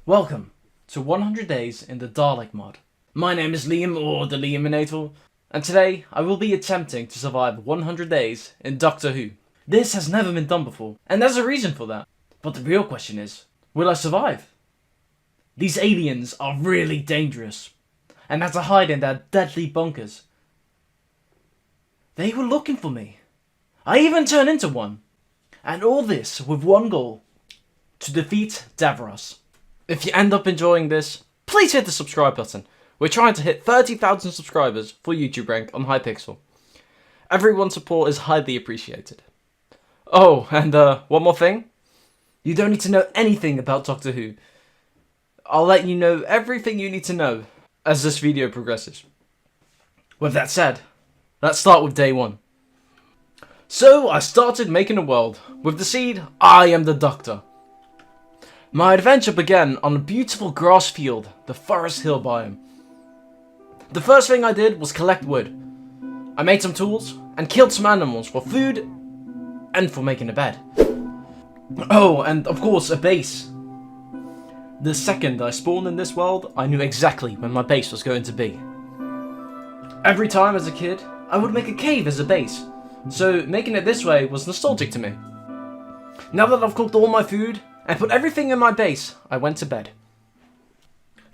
Welcome to 100 Days in the Dalek mod. My name is Liam, or the Liaminator, and today I will be attempting to survive 100 days in Doctor Who. This has never been done before, and there's a reason for that. But the real question is, will I survive? These aliens are really dangerous, and had to hide in their deadly bunkers. They were looking for me. I even turned into one. And all this with one goal: to defeat Davros. If you end up enjoying this, please hit the subscribe button. We're trying to hit 30,000 subscribers for YouTube rank on Hypixel. Everyone's support is highly appreciated. Oh, and one more thing. You don't need to know anything about Doctor Who. I'll let you know everything you need to know as this video progresses. With that said, let's start with day 1. So I started making a world. With the seed, I am the Doctor. My adventure began on a beautiful grass field, the Forest Hill biome. The first thing I did was collect wood. I made some tools and killed some animals for food and for making a bed. Oh, and of course a base. The second I spawned in this world, I knew exactly where my base was going to be. Every time as a kid, I would make a cave as a base, so making it this way was nostalgic to me. Now that I've cooked all my food and put everything in my base, I went to bed.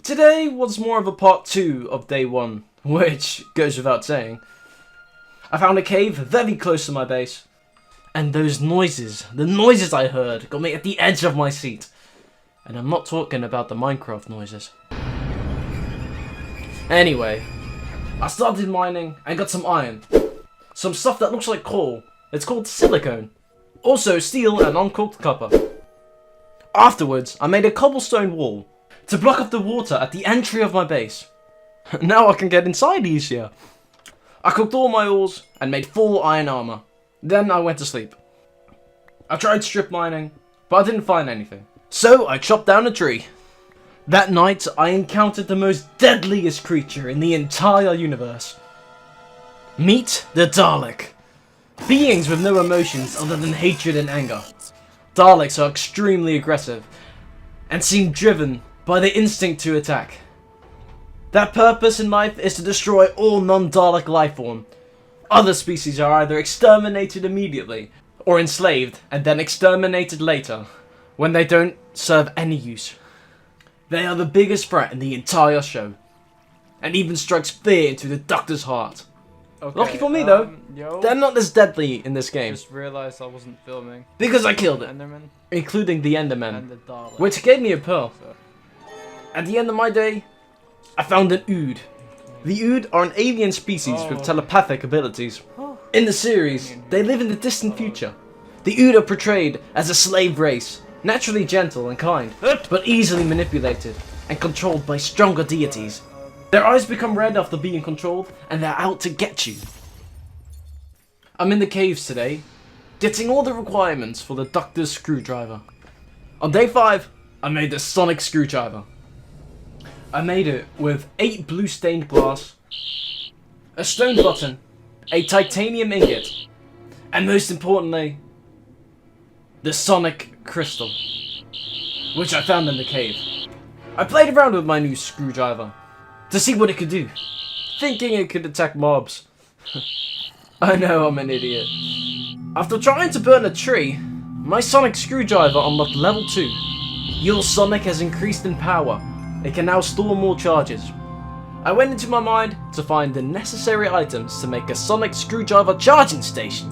Today was more of a part 2 of day 1, which goes without saying. I found a cave very close to my base, and those noises, the noises I heard, got me at the edge of my seat. And I'm not talking about the Minecraft noises. Anyway, I started mining and got some iron. Some stuff that looks like coal. It's called silicone. Also steel and uncooked copper. Afterwards, I made a cobblestone wall to block off the water at the entry of my base. Now I can get inside easier. I cooked all my ores and made full iron armor. Then I went to sleep. I tried strip mining, but I didn't find anything. So I chopped down a tree. That night, I encountered the most deadliest creature in the entire universe. Meet the Dalek. Beings with no emotions other than hatred and anger. Daleks are extremely aggressive and seem driven by the instinct to attack. Their purpose in life is to destroy all non-Dalek lifeform. Other species are either exterminated immediately or enslaved and then exterminated later when they don't serve any use. They are the biggest threat in the entire show and even strikes fear into the Doctor's heart. Okay, Lucky for me though, they're not as deadly in this game. Just realised I wasn't filming. Because I killed it. Enderman. Including the Enderman. And the Daleks. Which gave me a pearl. So. At the end of my day, I found an Ood. The Ood are an alien species with telepathic abilities. In the series, they live in the distant future. The Ood are portrayed as a slave race, naturally gentle and kind, but easily manipulated and controlled by stronger deities. Their eyes become red after being controlled, and they're out to get you. I'm in the caves today, getting all the requirements for the Doctor's screwdriver. On day 5, I made the sonic screwdriver. I made it with 8 blue stained glass, a stone button, a titanium ingot, and most importantly, the sonic crystal, which I found in the cave. I played around with my new screwdriver to see what it could do, thinking it could attack mobs. I know I'm an idiot. After trying to burn a tree, my sonic screwdriver unlocked level 2. Your sonic has increased in power. It can now store more charges. I went into my mind to find the necessary items to make a sonic screwdriver charging station.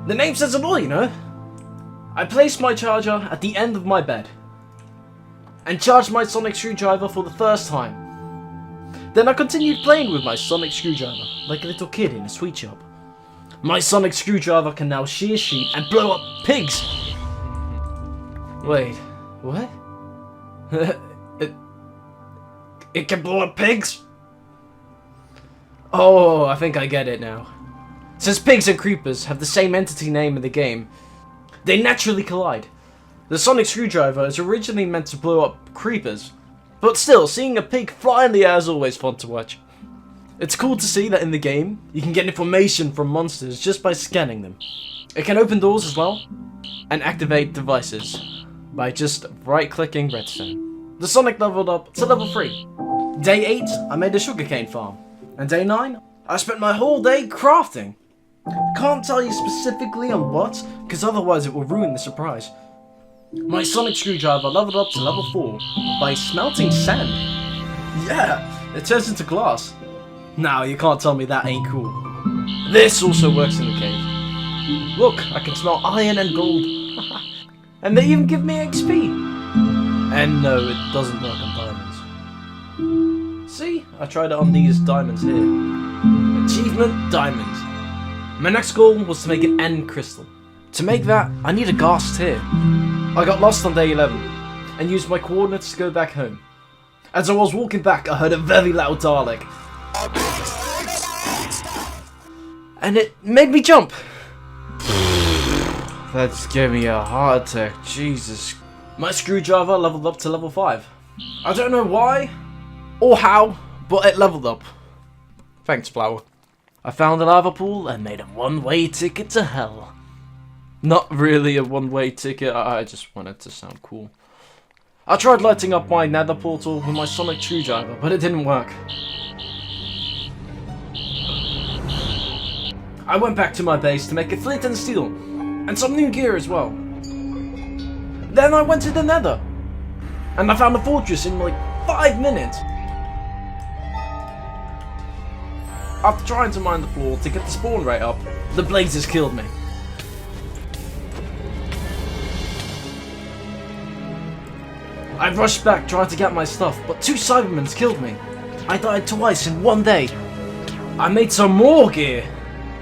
The name says it all, you know. I placed my charger at the end of my bed and charged my sonic screwdriver for the first time. Then I continued playing with my sonic screwdriver like a little kid in a sweet shop. My sonic screwdriver can now shear sheep and blow up pigs. Wait, what? It can blow up pigs? Oh, I think I get it now. Since pigs and creepers have the same entity name in the game, they naturally collide. The sonic screwdriver is originally meant to blow up creepers, but still, seeing a pig fly in the air is always fun to watch. It's cool to see that in the game, you can get information from monsters just by scanning them. It can open doors as well, and activate devices by just right-clicking redstone. The Sonic leveled up to level 3. Day 8, I made a sugarcane farm. And day 9, I spent my whole day crafting. Can't tell you specifically on what, because otherwise it will ruin the surprise. My sonic screwdriver leveled up to level 4 by smelting sand. Yeah, it turns into glass. Now you can't tell me that ain't cool. This also works in the cave. Look, I can smell iron and gold. And they even give me XP. And no, it doesn't work on diamonds. See, I tried it on these diamonds here. Achievement, diamonds. My next goal was to make an end crystal. To make that, I need a ghast here. I got lost on day 11 and used my coordinates to go back home. As I was walking back, I heard a very loud Dalek. And it made me jump. That gave me a heart attack, Jesus. My screwdriver leveled up to level 5. I don't know why or how, but it leveled up. Thanks, Flower. I found a lava pool and made a one-way ticket to hell. Not really a one-way ticket, I just wanted to sound cool. I tried lighting up my Nether portal with my sonic screwdriver, but it didn't work. I went back to my base to make a flint and steel, and some new gear as well. Then I went to the Nether, and I found a fortress in like 5 minutes. After trying to mine the floor to get the spawn rate up, the blazes killed me. I rushed back trying to get my stuff, but 2 Cybermans killed me. I died twice in one day. I made some more gear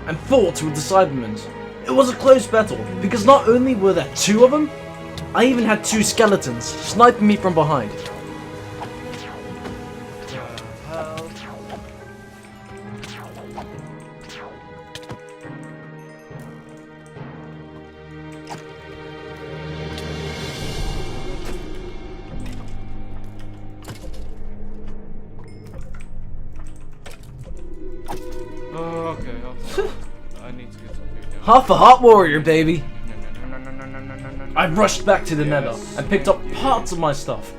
and fought with the Cybermans. It was a close battle because not only were there 2 of them, I even had 2 skeletons sniping me from behind. Oh, okay. I need to get some food down. Half a hot warrior, baby. No. I rushed back to the Nether and picked up parts of my stuff.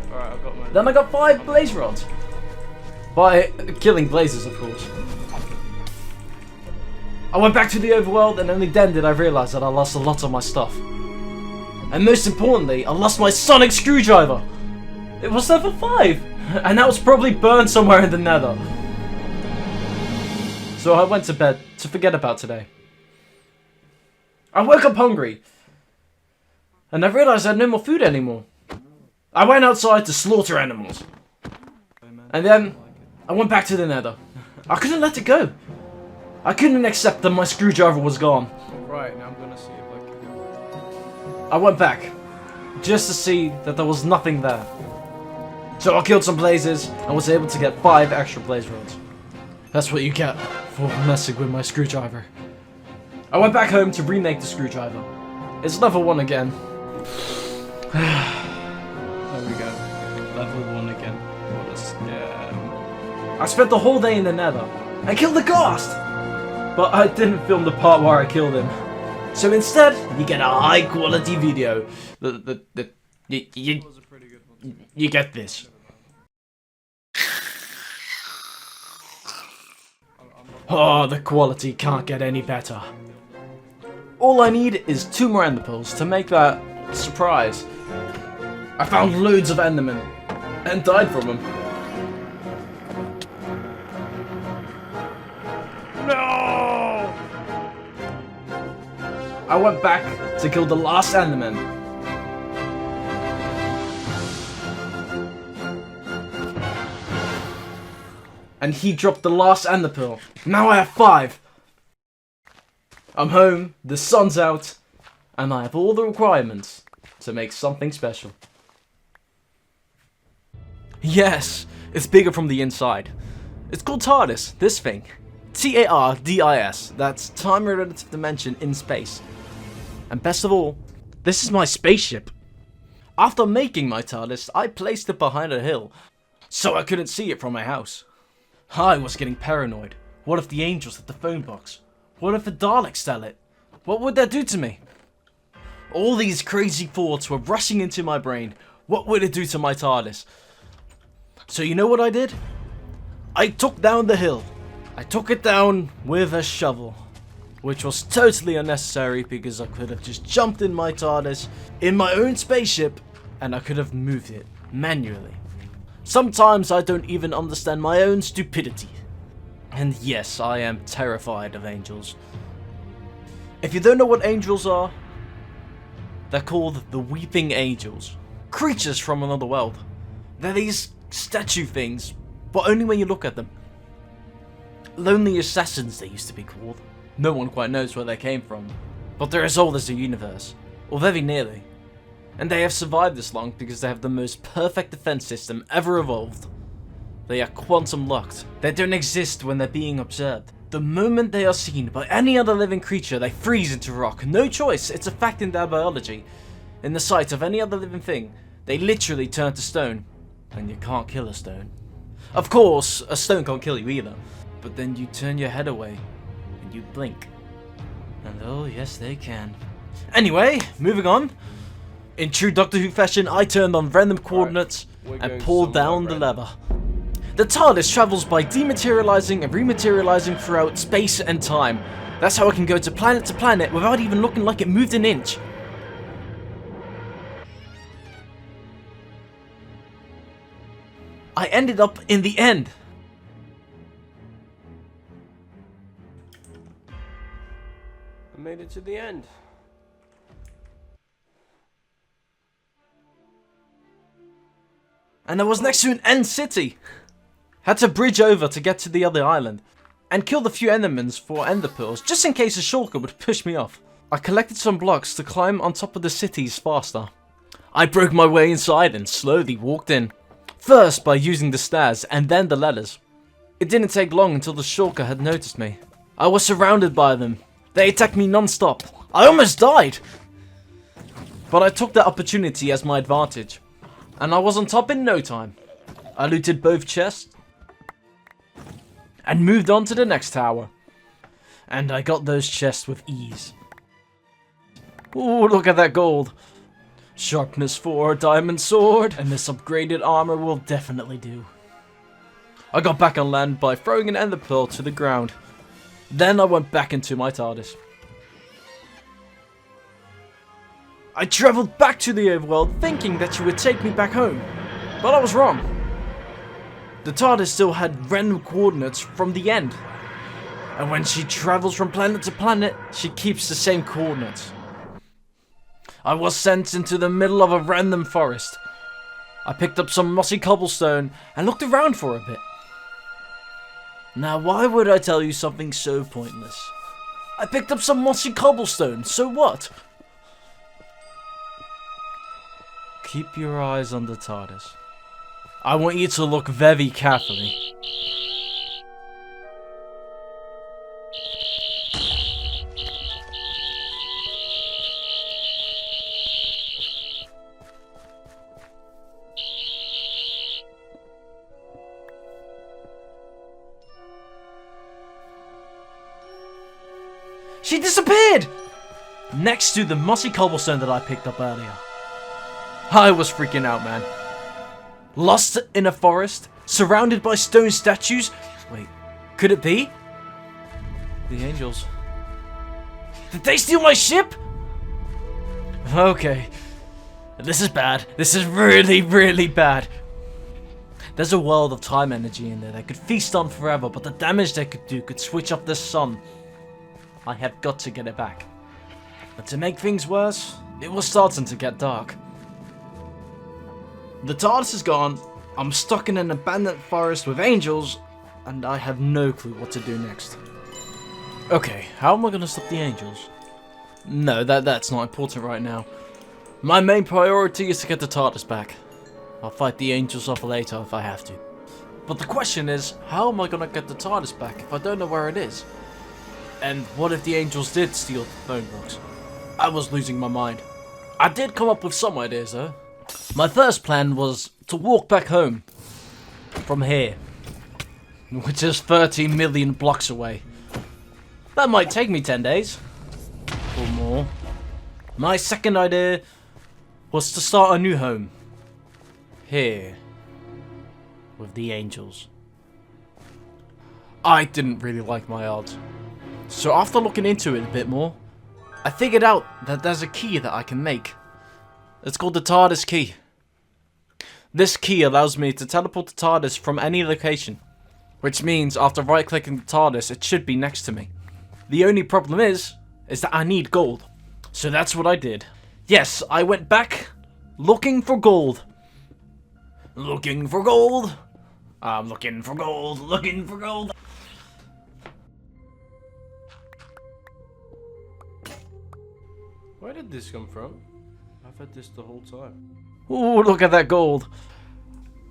Alright, I've got my... Then I got 5 blaze rods. By killing blazes, of course. I went back to the overworld and only then did I realise that I lost a lot of my stuff. And most importantly, I lost my sonic screwdriver. It was level 5. And that was probably burned somewhere in the Nether. So I went to bed to forget about today. I woke up hungry. And I realised I had no more food anymore. I went outside to slaughter animals. And then I went back to the Nether. I couldn't let it go. I couldn't accept that my screwdriver was gone. Right, now I'm gonna see if I can go. I went back just to see that there was nothing there. So I killed some blazes and was able to get 5 extra blaze rods. That's what you get for messing with my screwdriver. I went back home to remake the screwdriver. It's level 1 again. There we go. Level 1 again. What a scam. I spent the whole day in the Nether and killed the ghast! But I didn't film the part where I killed him. So instead, you get a high quality video. You get this. Oh, the quality can't get any better. All I need is 2 more ender pearls to make that surprise. I found loads of endermen and died from them. No! I went back to kill the last enderman. And he dropped the last ender pearl. Now I have 5. I'm home, the sun's out, and I have all the requirements to make something special. Yes, it's bigger from the inside. It's called Tardis, this thing. Tardis, that's time relative dimension in space. And best of all, this is my spaceship. After making my Tardis, I placed it behind a hill, so I couldn't see it from my house. I was getting paranoid. What if the angels hit the phone box? What if the Daleks sell it? What would that do to me? All these crazy thoughts were rushing into my brain What would it do to my TARDIS? So you know what I did? I took down the hill. I took it down with a shovel. Which was totally unnecessary because I could have just jumped in my TARDIS, in my own spaceship, and I could have moved it manually. Sometimes I don't even understand my own stupidity. And yes, I am terrified of angels. If you don't know what angels are, they're called the Weeping Angels. Creatures from another world. They're these statue things, but only when you look at them. Lonely assassins they used to be called. No one quite knows where they came from, but they're as old as the universe, or very nearly. And they have survived this long because they have the most perfect defense system ever evolved. They are quantum locked. They don't exist when they're being observed. The moment they are seen by any other living creature, they freeze into rock. No choice, it's a fact in their biology. In the sight of any other living thing, they literally turn to stone. And you can't kill a stone. Of course, a stone can't kill you either. But then you turn your head away, and you blink. And oh yes, they can. Anyway, moving on. In true Doctor Who fashion, I turned on random coordinates and pulled down the lever. The TARDIS travels by dematerializing and rematerializing throughout space and time. That's how it can go to planet without even looking like it moved an inch. I ended up in the end. I made it to the end. And I was next to an end city. Had to bridge over to get to the other island. And killed a few Endermans for ender pearls, just in case a shulker would push me off. I collected some blocks to climb on top of the cities faster. I broke my way inside and slowly walked in. First by using the stairs and then the ladders. It didn't take long until the shulker had noticed me. I was surrounded by them. They attacked me non-stop. I almost died! But I took that opportunity as my advantage. And I was on top in no time. I looted both chests. And moved on to the next tower. And I got those chests with ease. Ooh, look at that gold. Sharpness 4, diamond sword. And this upgraded armor will definitely do. I got back on land by throwing an ender pearl to the ground. Then I went back into my TARDIS. I travelled back to the overworld thinking that she would take me back home. But I was wrong. The TARDIS still had random coordinates from the end. And when she travels from planet to planet, she keeps the same coordinates. I was sent into the middle of a random forest. I picked up some mossy cobblestone and looked around for a bit. Now why would I tell you something so pointless? I picked up some mossy cobblestone, so what? Keep your eyes on the TARDIS. I want you to look very carefully. She disappeared! Next to the mossy cobblestone that I picked up earlier. I was freaking out, man. Lost in a forest, surrounded by stone statues. Wait, could it be? The angels. Did they steal my ship? Okay. This is bad. This is really, really bad. There's a world of time energy in there that could feast on forever, but the damage they could do could switch off the sun. I have got to get it back. But to make things worse, it was starting to get dark. The TARDIS is gone, I'm stuck in an abandoned forest with angels, and I have no clue what to do next. Okay, how am I going to stop the angels? No, that's not important right now. My main priority is to get the TARDIS back. I'll fight the angels off later if I have to. But the question is, how am I going to get the TARDIS back if I don't know where it is? And what if the angels did steal the phone box? I was losing my mind. I did come up with some ideas though. My first plan was to walk back home from here, which is 30 million blocks away. That might take me 10 days or more. My second idea was to start a new home here with the angels. I didn't really like my odds. So after looking into it a bit more, I figured out that there's a key that I can make. It's called the Tardis key. This key allows me to teleport the Tardis from any location, which means after right clicking the Tardis it should be next to me. The only problem is that I need gold. So that's what I did. Yes, I went back looking for gold. Looking for gold. I'm looking for gold, looking for gold. Where did this come from? I've had this the whole time. Ooh, look at that gold.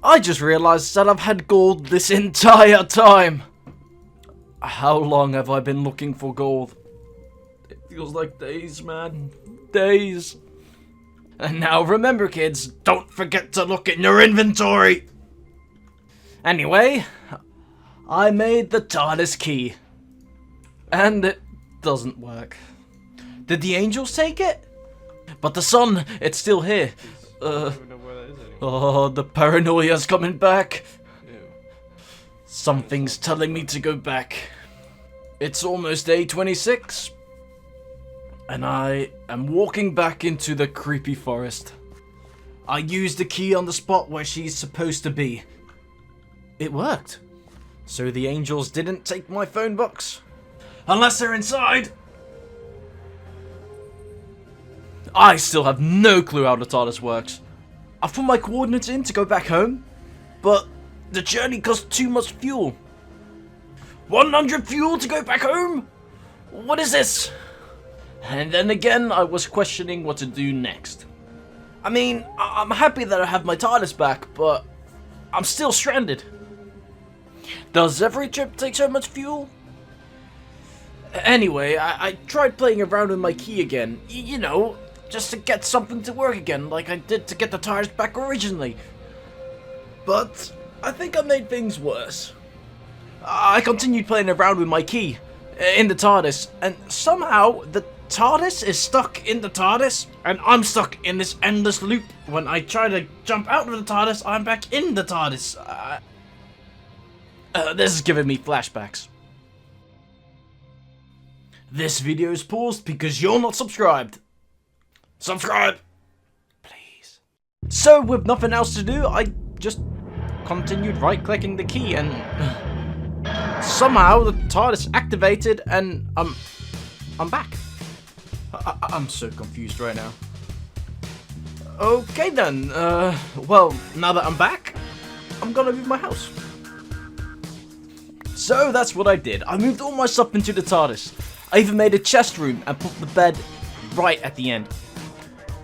I just realized that I've had gold this entire time. How long have I been looking for gold? It feels like days, man. Days. And now remember, kids, don't forget to look in your inventory. Anyway, I made the TARDIS key. And it doesn't work. Did the angels take it? But the sun, it's still here. I don't know where that is anymore. Oh, the paranoia's coming back. Ew. Something's telling me to go back. It's almost day 26. And I am walking back into the creepy forest. I used the key on the spot where she's supposed to be. It worked. So the angels didn't take my phone box. Unless they're inside. I still have no clue how the TARDIS works. I've put my coordinates in to go back home, but the journey costs too much fuel. 100 fuel to go back home? What is this? And then again, I was questioning what to do next. I mean, I'm happy that I have my TARDIS back, but I'm still stranded. Does every trip take so much fuel? Anyway, I tried playing around with my key again, you know, just to get something to work again, like I did to get the tires back originally. But I think I made things worse. I continued playing around with my key in the TARDIS, and somehow the TARDIS is stuck in the TARDIS, and I'm stuck in this endless loop. When I try to jump out of the TARDIS, I'm back in the TARDIS. This is giving me flashbacks. This video is paused because you're not subscribed. Subscribe! Please. So, with nothing else to do, I just continued right-clicking the key and somehow the TARDIS activated and I'm back. I'm so confused right now. Okay then, well, now that I'm back, I'm gonna move my house. So that's what I did. I moved all my stuff into the TARDIS. I even made a chest room and put the bed right at the end.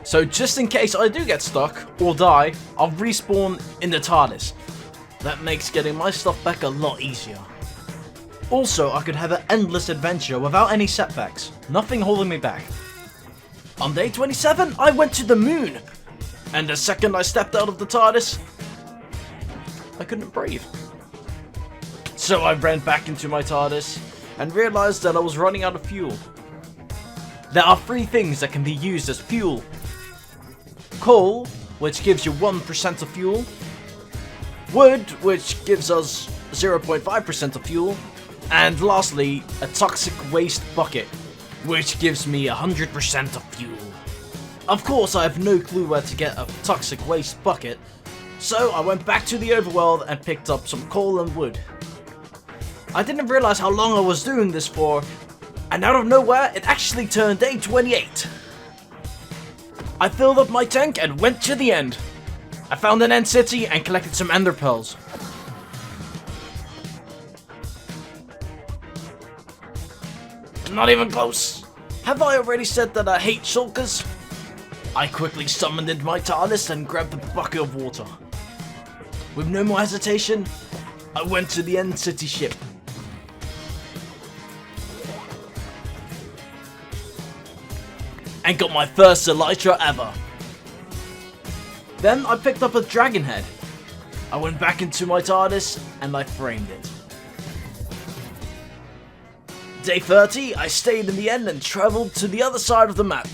So just in case I do get stuck or die, I'll respawn in the TARDIS. That makes getting my stuff back a lot easier. Also, I could have an endless adventure without any setbacks. Nothing holding me back. On day 27, I went to the moon. And the second I stepped out of the TARDIS, I couldn't breathe. So I ran back into my TARDIS and realized that I was running out of fuel. There are 3 things that can be used as fuel. Coal, which gives you 1% of fuel. Wood, which gives us 0.5% of fuel. And lastly, a toxic waste bucket, which gives me 100% of fuel. Of course, I have no clue where to get a toxic waste bucket, so I went back to the overworld and picked up some coal and wood. I didn't realize how long I was doing this for, and out of nowhere, it actually turned day 28. I filled up my tank and went to the end. I found an end city and collected some ender pearls. Not even close. Have I already said that I hate shulkers? I quickly summoned in my TARDIS and grabbed a bucket of water. With no more hesitation, I went to the end city ship. And got my first elytra ever. Then I picked up a dragon head. I went back into my TARDIS and I framed it. Day 30, I stayed in the end and travelled to the other side of the map.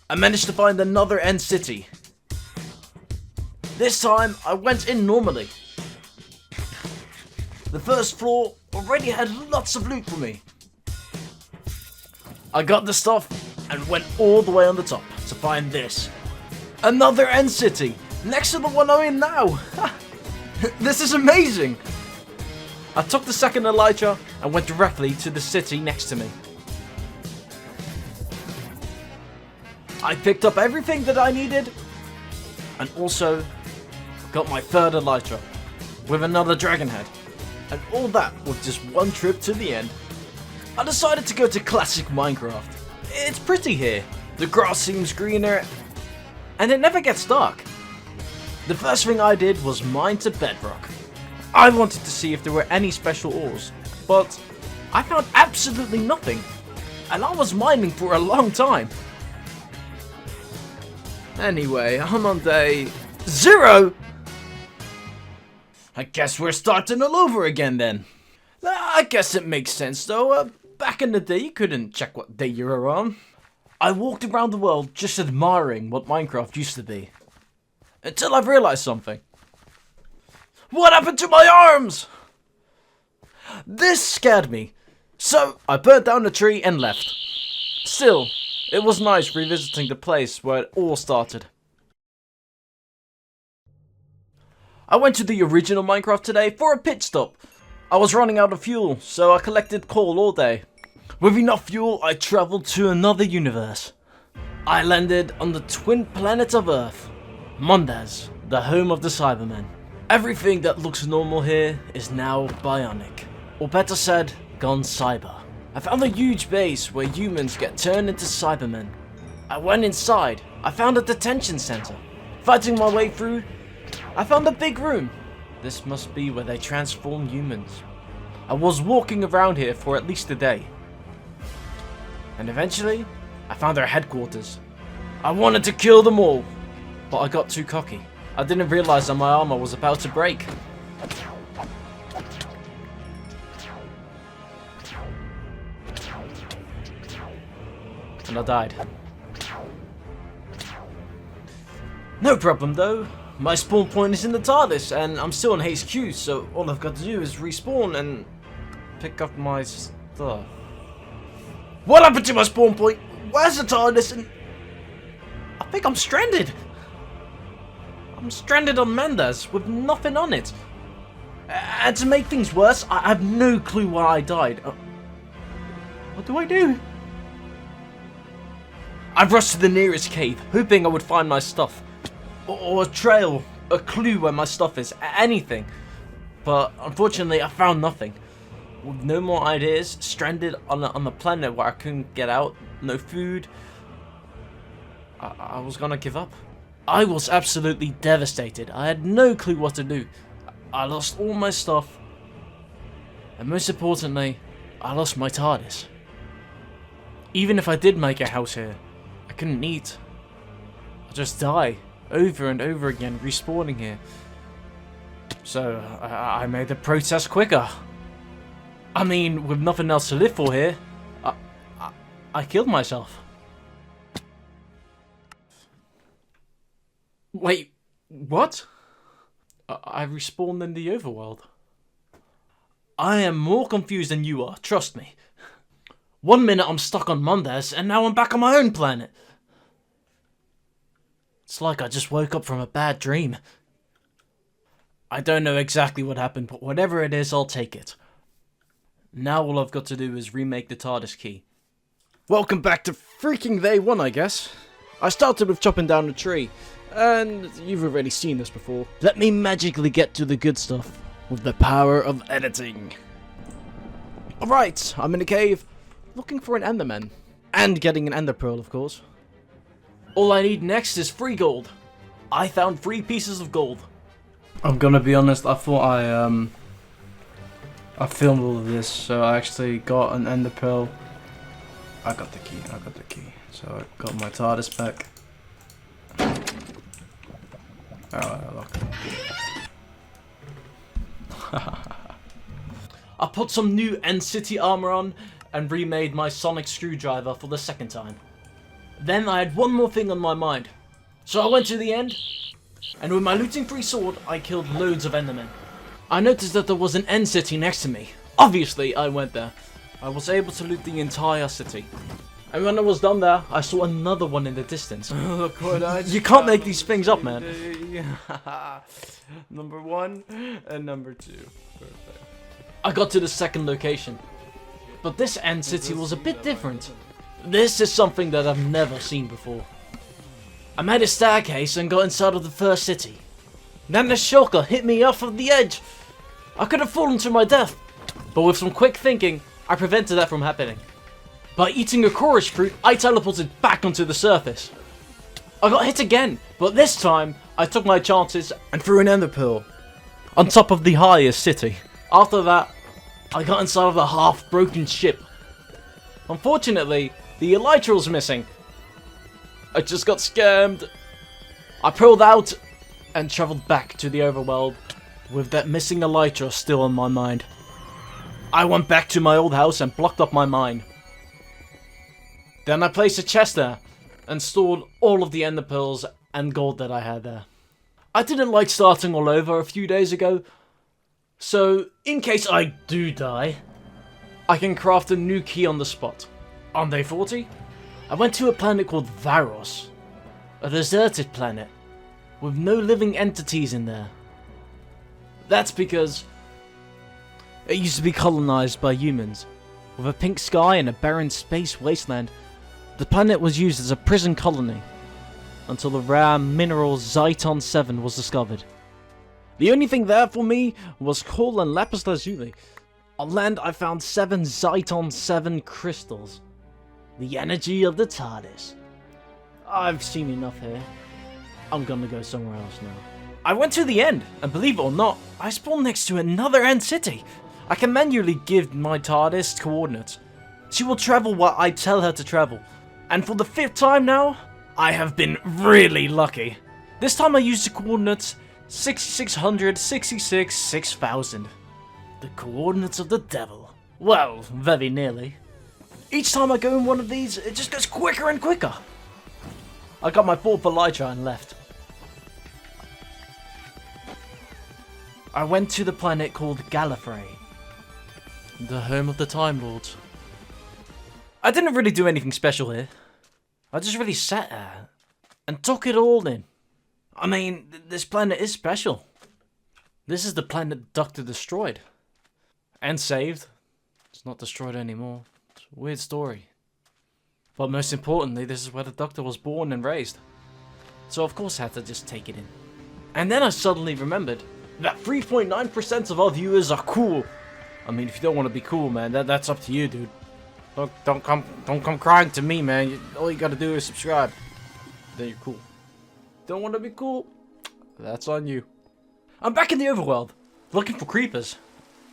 I managed to find another end city. This time, I went in normally. The first floor already had lots of loot for me. I got the stuff and went all the way on the top to find this. Another end city, next to the one I'm in now. This is amazing. I took the second elytra and went directly to the city next to me. I picked up everything that I needed and also got my third elytra with another dragon head. And all that with just one trip to the end. I decided to go to classic Minecraft. It's pretty here. The grass seems greener and it never gets dark. The first thing I did was mine to bedrock. I wanted to see if there were any special ores, but I found absolutely nothing. And I was mining for a long time. Anyway, I'm on day 0. I guess we're starting all over again then. I guess it makes sense though. Back in the day, you couldn't check what day you were on. I walked around the world just admiring what Minecraft used to be. Until I've realized something. What happened to my arms? This scared me. So I burnt down the tree and left. Still, it was nice revisiting the place where it all started. I went to the original Minecraft today for a pit stop. I was running out of fuel, so I collected coal all day. With enough fuel, I travelled to another universe. I landed on the twin planet of Earth, Mondes, the home of the Cybermen. Everything that looks normal here is now bionic, or better said, gone cyber. I found a huge base where humans get turned into Cybermen. I went inside. I found a detention center. Fighting my way through, I found a big room. This must be where they transform humans. I was walking around here for at least a day. And eventually, I found their headquarters. I wanted to kill them all, but I got too cocky. I didn't realize that my armor was about to break. And I died. No problem though. My spawn point is in the Tardis and I'm still in HQ, so all I've got to do is respawn and pick up my stuff. What happened to my spawn point? Where's the Tardis? And I think I'm stranded. I'm stranded on Mondes with nothing on it. And to make things worse, I have no clue why I died. What do I do? I rushed to the nearest cave, hoping I would find my stuff. Or a trail, a clue where my stuff is, anything. But unfortunately, I found nothing. With no more ideas, stranded on a planet where I couldn't get out, no food, I was gonna give up. I was absolutely devastated. I had no clue what to do. I lost all my stuff. And most importantly, I lost my Tardis. Even if I did make a house here, I couldn't eat. I'd just die over and over again, respawning here. So I made the process quicker. I mean, with nothing else to live for here, I killed myself. Wait, what? I respawned in the overworld. I am more confused than you are, trust me. 1 minute I'm stuck on Mondes, and now I'm back on my own planet. It's like I just woke up from a bad dream. I don't know exactly what happened, but whatever it is, I'll take it. Now all I've got to do is remake the Tardis key. Welcome back to freaking day 1, I guess. I started with chopping down a tree, and you've already seen this before. Let me magically get to the good stuff with the power of editing. Alright, I'm in a cave, looking for an Enderman. And getting an Ender Pearl, of course. All I need next is 3 gold. I found 3 pieces of gold. I'm gonna be honest, I thought I filmed all of this, so I actually got an Ender Pearl. I got the key. So I got my TARDIS back. Oh, I locked it. I put some new End City armor on and remade my sonic screwdriver for the 2nd time. Then I had one more thing on my mind. So I went to the end And with my looting free sword, I killed loads of Endermen. I noticed that there was an end city next to me. Obviously, I went there. I was able to loot the entire city. And when I was done there, I saw another one in the distance. Look what I You can't make these things up, man. Number 1 and number 2. Perfect. I got to the second location. But this end city was a bit different. This is something that I've never seen before. I made a staircase and got inside of the first city. Then the shulker hit me off of the edge. I could have fallen to my death. But with some quick thinking, I prevented that from happening. By eating a chorus fruit, I teleported back onto the surface. I got hit again, but this time, I took my chances and threw an ender pearl on top of the highest city. After that, I got inside of a half-broken ship. Unfortunately, the elytra was missing. I just got scammed. I pulled out and travelled back to the overworld with that missing elytra still on my mind. I went back to my old house and blocked up my mine. Then I placed a chest there and stored all of the ender pearls and gold that I had there. I didn't like starting all over a few days ago, so in case I do die, I can craft a new key on the spot. On day 40, I went to a planet called Davros, a deserted planet with no living entities in there. That's because it used to be colonized by humans. With a pink sky and a barren space wasteland, the planet was used as a prison colony until the rare mineral Zyton 7 was discovered. The only thing there for me was coal and lapis lazuli. On land I found 7 Zyton 7 crystals. The energy of the Tardis. I've seen enough here. I'm gonna go somewhere else now. I went to the end, and believe it or not, I spawned next to another end city. I can manually give my Tardis coordinates. She will travel where I tell her to travel. And for the 5th time now, I have been really lucky. This time I used the coordinates 6600, 66, 6000. The coordinates of the devil. Well, very nearly. Each time I go in one of these, it just goes quicker and quicker. I got my 4th elytra and left. I went to the planet called Gallifrey, the home of the Time Lords. I didn't really do anything special here. I just really sat there and took it all in. I mean, this planet is special. This is the planet the Doctor destroyed. And saved. It's not destroyed anymore. It's a weird story. But most importantly, this is where the Doctor was born and raised. So of course I had to just take it in. And then I suddenly remembered that 3.9% of our viewers are cool. I mean, if you don't want to be cool, man, that's up to you, dude. Look, don't come crying to me, man. All you gotta do is subscribe. Then you're cool. Don't want to be cool? That's on you. I'm back in the overworld, looking for creepers.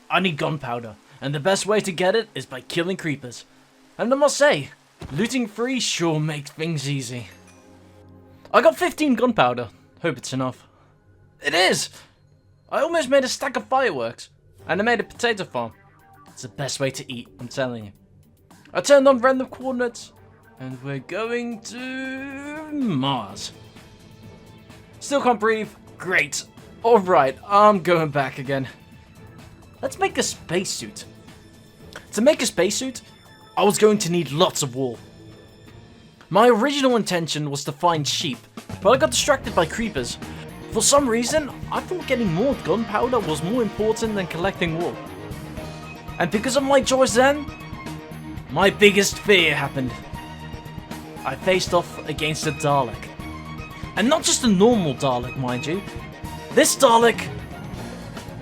I need gunpowder, and the best way to get it is by killing creepers. And I must say, looting free sure makes things easy. I got 15 gunpowder. Hope it's enough. It is! I almost made a stack of fireworks, and I made a potato farm. It's the best way to eat, I'm telling you. I turned on random coordinates, and we're going to Mars. Still can't breathe? Great. Alright, I'm going back again. Let's make a spacesuit. To make a spacesuit, I was going to need lots of wool. My original intention was to find sheep, but I got distracted by creepers. For some reason, I thought getting more gunpowder was more important than collecting wool. And because of my choice then, my biggest fear happened. I faced off against a Dalek. And not just a normal Dalek, mind you. This Dalek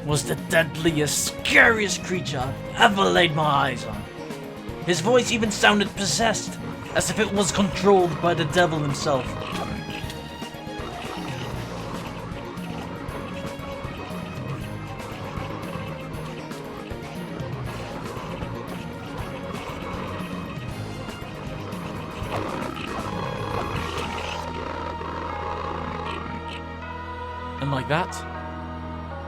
was the deadliest, scariest creature I've ever laid my eyes on. His voice even sounded possessed, as if it was controlled by the devil himself. And like that,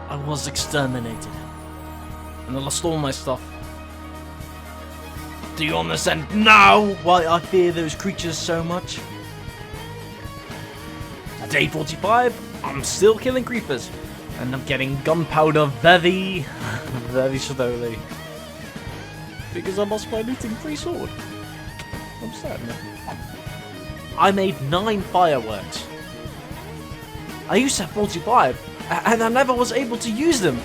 I was exterminated. And I lost all my stuff. Do you understand now why I fear those creatures so much? Day 45, I'm still killing creepers. And I'm getting gunpowder very, very slowly. Because I lost my looting free sword. I'm sad now. I made 9 fireworks. I used to have 45, and I never was able to use them.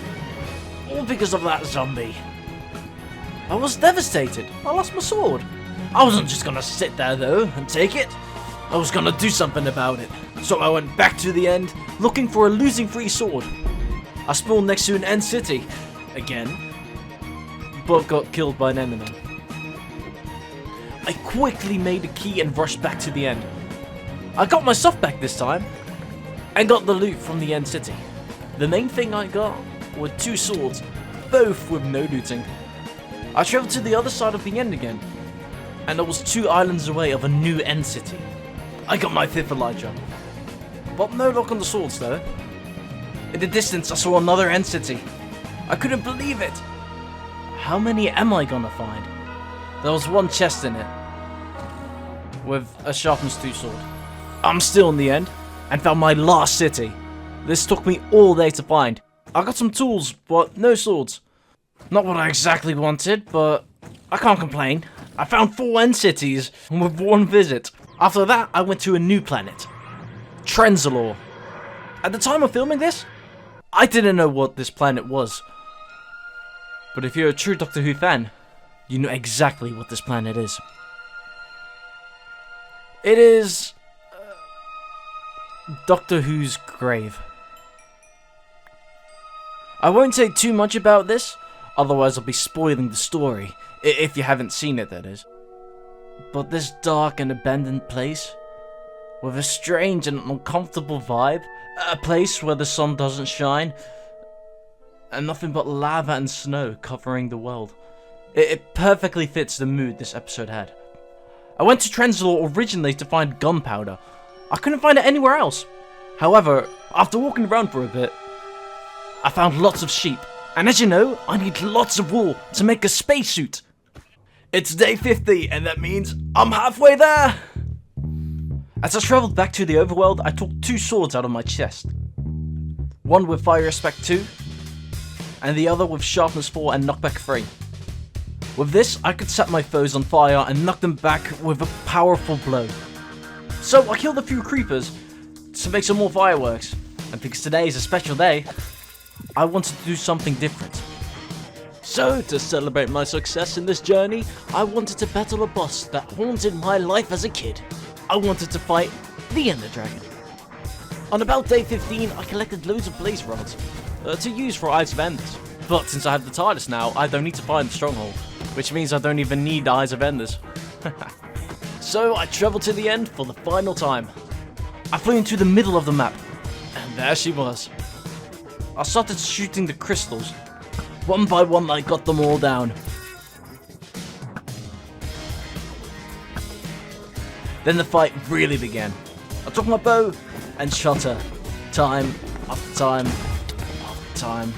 All because of that zombie. I was devastated. I lost my sword. I wasn't just gonna sit there though and take it. I was gonna do something about it. So I went back to the end, looking for a losing free sword. I spawned next to an end city. Again. But got killed by an Enderman. I quickly made a key and rushed back to the end. I got my stuff back this time. And got the loot from the end city. The main thing I got were 2 swords, both with no looting. I travelled to the other side of the end again, and I was 2 islands away of a new end city. I got my 5th Elijah, but no luck on the swords though. In the distance I saw another end city. I couldn't believe it. How many am I gonna find? There was 1 chest in it, with a sharpness 2 sword. I'm still in the end, and found my last city. This took me all day to find. I got some tools, but no swords. Not what I exactly wanted, but I can't complain. I found 4 end cities with 1 visit. After that, I went to a new planet, Trenzalore. At the time of filming this, I didn't know what this planet was. But if you're a true Doctor Who fan, you know exactly what this planet is. It is Doctor Who's grave. I won't say too much about this, otherwise I'll be spoiling the story, if you haven't seen it, that is. But this dark and abandoned place, with a strange and uncomfortable vibe, a place where the sun doesn't shine, and nothing but lava and snow covering the world. It perfectly fits the mood this episode had. I went to Trenzalore originally to find gunpowder. I couldn't find it anywhere else. However, after walking around for a bit, I found lots of sheep. And as you know, I need lots of wool to make a spacesuit. It's day 50, and that means I'm halfway there! As I travelled back to the overworld, I took 2 swords out of my chest. One with fire respect 2, and the other with sharpness 4 and knockback 3. With this, I could set my foes on fire and knock them back with a powerful blow. So I killed a few creepers to make some more fireworks, and because today is a special day, I wanted to do something different. So, to celebrate my success in this journey, I wanted to battle a boss that haunted my life as a kid. I wanted to fight the Ender Dragon. On about day 15, I collected loads of blaze rods to use for Eyes of Enders. But since I have the Tardis now, I don't need to find the stronghold, which means I don't even need Eyes of Enders. So I travelled to the end for the final time. I flew into the middle of the map, and there she was. I started shooting the crystals. One by one I got them all down. Then the fight really began. I took my bow and shot her. Time after time after time.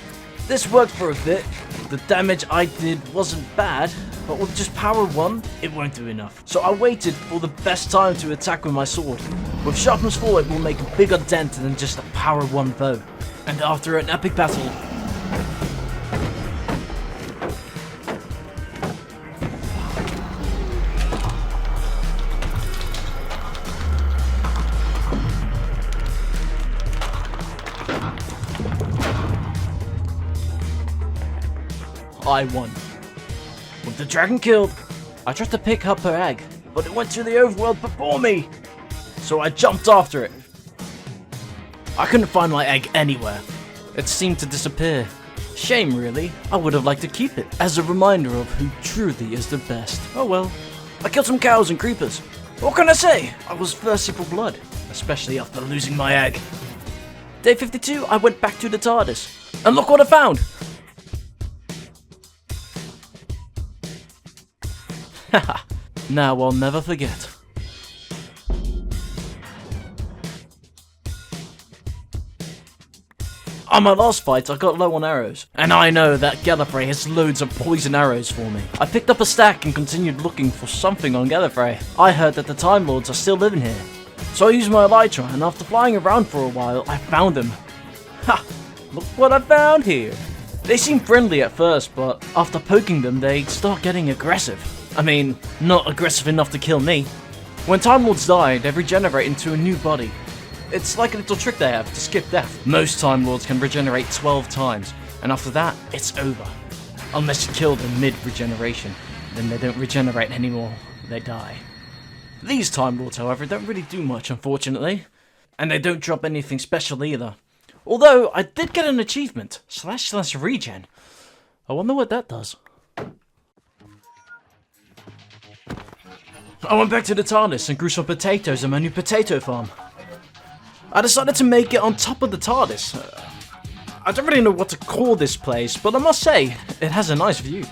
This worked for a bit. The damage I did wasn't bad, but with just power 1, it won't do enough. So I waited for the best time to attack with my sword. With sharpness 4 it will make a bigger dent than just a power 1 bow. And after an epic battle, I won. With the dragon killed, I tried to pick up her egg, but it went to the overworld before me. So I jumped after it. I couldn't find my egg anywhere. It seemed to disappear. Shame really, I would have liked to keep it, as a reminder of who truly is the best. Oh well, I killed some cows and creepers. What can I say? I was thirsty for blood, especially after losing my egg. Day 52, I went back to the Tardis, and look what I found! Haha, now I'll never forget. On my last fight, I got low on arrows, and I know that Gallifrey has loads of poison arrows for me. I picked up a stack and continued looking for something on Gallifrey. I heard that the Time Lords are still living here, So I used my elytra, and after flying around for a while, I found them. Ha! Look what I found here. They seem friendly at first, but after poking them, they start getting aggressive. I mean, not aggressive enough to kill me. When Time Lords die, they regenerate into a new body. It's like a little trick they have to skip death. Most Time Lords can regenerate 12 times, and after that, it's over. Unless you kill them mid-regeneration, then they don't regenerate anymore, they die. These Time Lords, however, don't really do much, unfortunately. And they don't drop anything special either. Although, I did get an achievement, / regen. I wonder what that does. I went back to the TARDIS and grew some potatoes in my new potato farm. I decided to make it on top of the TARDIS. I don't really know what to call this place, but I must say, it has a nice view.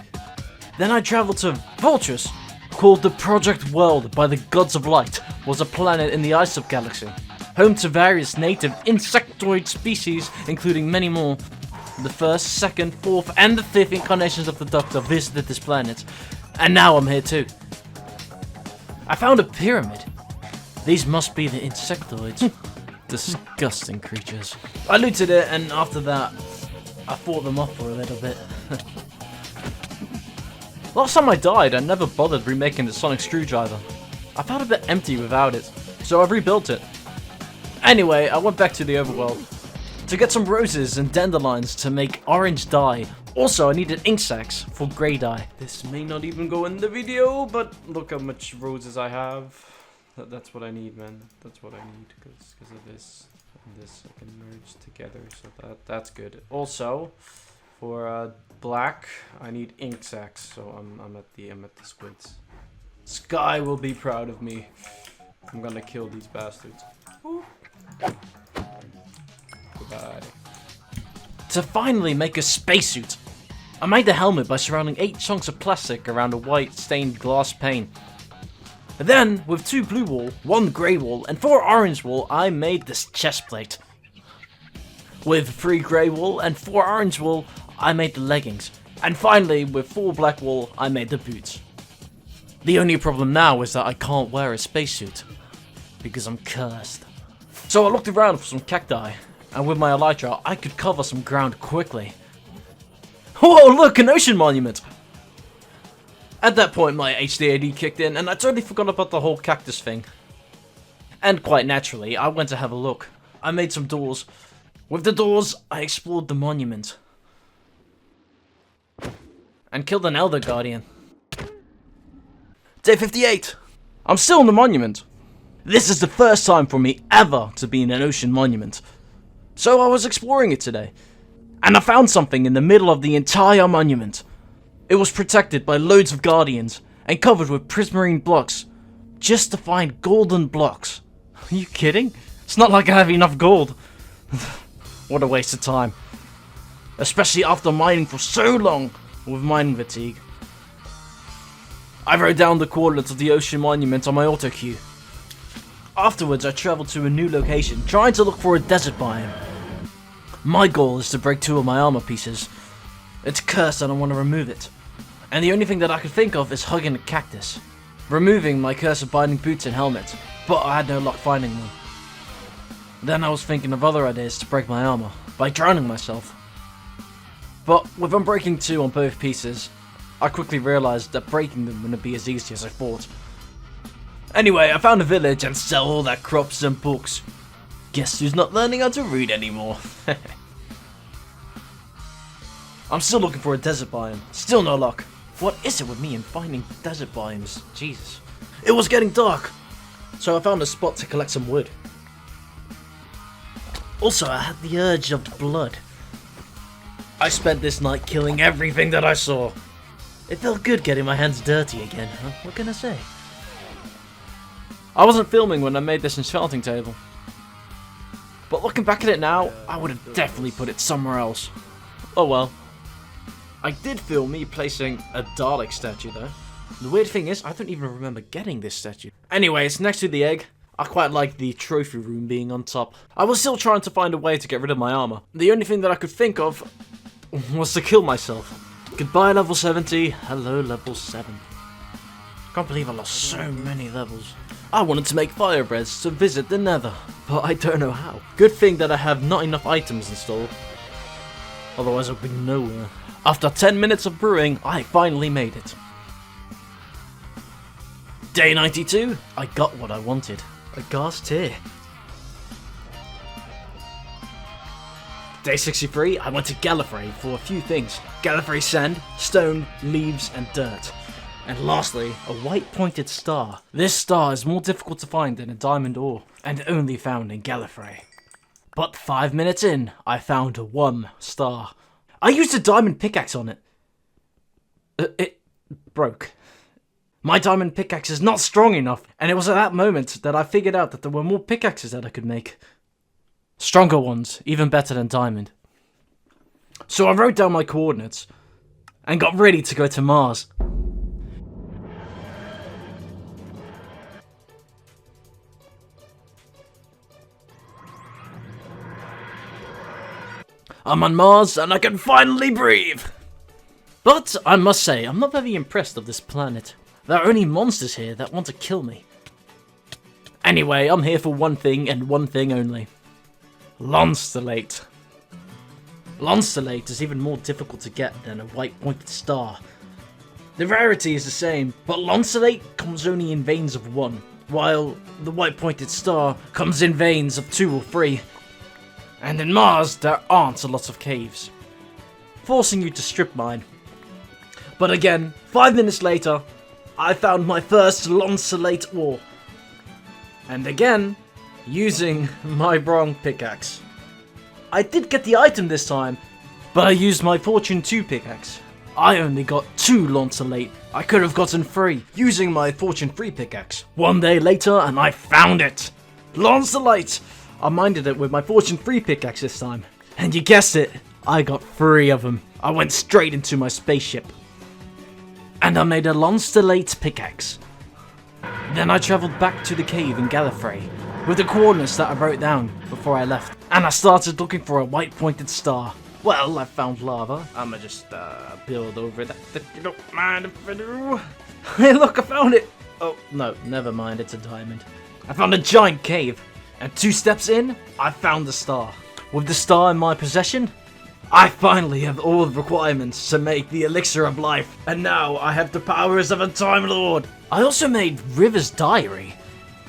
Then I travelled to Fortress, called the Project World by the Gods of Light, was a planet in the Ice Up Galaxy. Home to various native insectoid species, including many more. The first, second, fourth, and the fifth incarnations of the Doctor visited this planet, and now I'm here too. I found a pyramid. These must be the insectoids. Disgusting creatures. I looted it, and after that, I fought them off for a little bit. Last time I died, I never bothered remaking the sonic screwdriver. I felt a bit empty without it, so I rebuilt it. Anyway, I went back to the overworld to get some roses and dandelions to make orange dye. Also, I needed ink sacs for grey dye. This may not even go in the video, but look how much roses I have. That's what I need, man. That's what I need, because of this and this I can merge together, so that's good. Also, for black, I need ink sacs, so I'm at the squids. Sky will be proud of me. I'm gonna kill these bastards. Ooh. Goodbye. To finally make a spacesuit, I made the helmet by surrounding 8 chunks of plastic around a white stained glass pane. Then, with 2 blue wool, 1 grey wool, and 4 orange wool, I made this chest plate. With 3 grey wool and 4 orange wool, I made the leggings. And finally, with 4 black wool, I made the boots. The only problem now is that I can't wear a spacesuit, because I'm cursed. So I looked around for some cacti, and with my elytra, I could cover some ground quickly. Whoa, look, an ocean monument! At that point, my HDAD kicked in, and I totally forgot about the whole cactus thing. And quite naturally, I went to have a look. I made some doors. With the doors, I explored the monument. And killed an Elder Guardian. Day 58! I'm still in the monument. This is the first time for me ever to be in an ocean monument. So I was exploring it today. And I found something in the middle of the entire monument. It was protected by loads of guardians and covered with prismarine blocks. Just to find golden blocks. Are you kidding? It's not like I have enough gold. What a waste of time. Especially after mining for so long with mining fatigue. I wrote down the coordinates of the ocean monument on my auto cue. Afterwards, I travelled to a new location, trying to look for a desert biome. My goal is to break 2 of my armor pieces. It's cursed and I want to remove it. And the only thing that I could think of is hugging a cactus. Removing my cursed binding boots and helmet, but I had no luck finding them. Then I was thinking of other ideas to break my armor, by drowning myself. But with unbreaking 2 on both pieces, I quickly realised that breaking them wouldn't be as easy as I thought. Anyway, I found a village and sell all their crops and books. Guess who's not learning how to read anymore? I'm still looking for a desert biome. Still no luck. What is it with me and finding desert biomes? Jesus. It was getting dark. So I found a spot to collect some wood. Also, I had the urge of blood. I spent this night killing everything that I saw. It felt good getting my hands dirty again, huh? What can I say? I wasn't filming when I made this enchanting table. But looking back at it now, I would have definitely put it somewhere else. Oh well. I did film me placing a Dalek statue though. The weird thing is, I don't even remember getting this statue. Anyway, it's next to the egg. I quite like the trophy room being on top. I was still trying to find a way to get rid of my armor. The only thing that I could think of was to kill myself. Goodbye level 70, hello level 7. Can't believe I lost so many levels. I wanted to make fire breads to visit the Nether, but I don't know how. Good thing that I have not enough items installed. Otherwise I'll be nowhere. After 10 minutes of brewing, I finally made it. Day 92, I got what I wanted. A gas tier. Day 63, I went to Gallifrey for a few things. Gallifrey sand, stone, leaves and dirt. And lastly, a white pointed star. This star is more difficult to find than a diamond ore, and only found in Gallifrey. But 5 minutes in, I found one star. I used a diamond pickaxe on it. It broke. My diamond pickaxe is not strong enough, and it was at that moment that I figured out that there were more pickaxes that I could make. Stronger ones, even better than diamond. So I wrote down my coordinates, and got ready to go to Mars. I'm on Mars and I can finally breathe! But I must say, I'm not very impressed of this planet. There are only monsters here that want to kill me. Anyway, I'm here for one thing and one thing only. Luneralite. Luneralite is even more difficult to get than a white pointed star. The rarity is the same, but Luneralite comes only in veins of 1, while the white pointed star comes in veins of 2 or 3. And in Mars, there aren't a lot of caves, forcing you to strip mine. But again, 5 minutes later, I found my first Luneralite ore. And again, using my wrong pickaxe. I did get the item this time, but I used my Fortune 2 pickaxe. I only got 2 Luneralite. I could have gotten 3 using my Fortune 3 pickaxe. One day later, and I found it! Luneralite! I mined it with my Fortune 3 pickaxe this time. And you guessed it, I got 3 of them. I went straight into my spaceship. And I made a Luneralite pickaxe. Then I travelled back to the cave in Gallifrey, with the coordinates that I wrote down before I left. And I started looking for a white pointed star. Well, I found lava. I'ma just build over that if you don't mind if I do. Hey look, I found it! Oh, no, never mind, it's a diamond. I found a giant cave. And 2 steps in, I found the star. With the star in my possession, I finally have all the requirements to make the elixir of life. And now I have the powers of a Time Lord. I also made River's diary.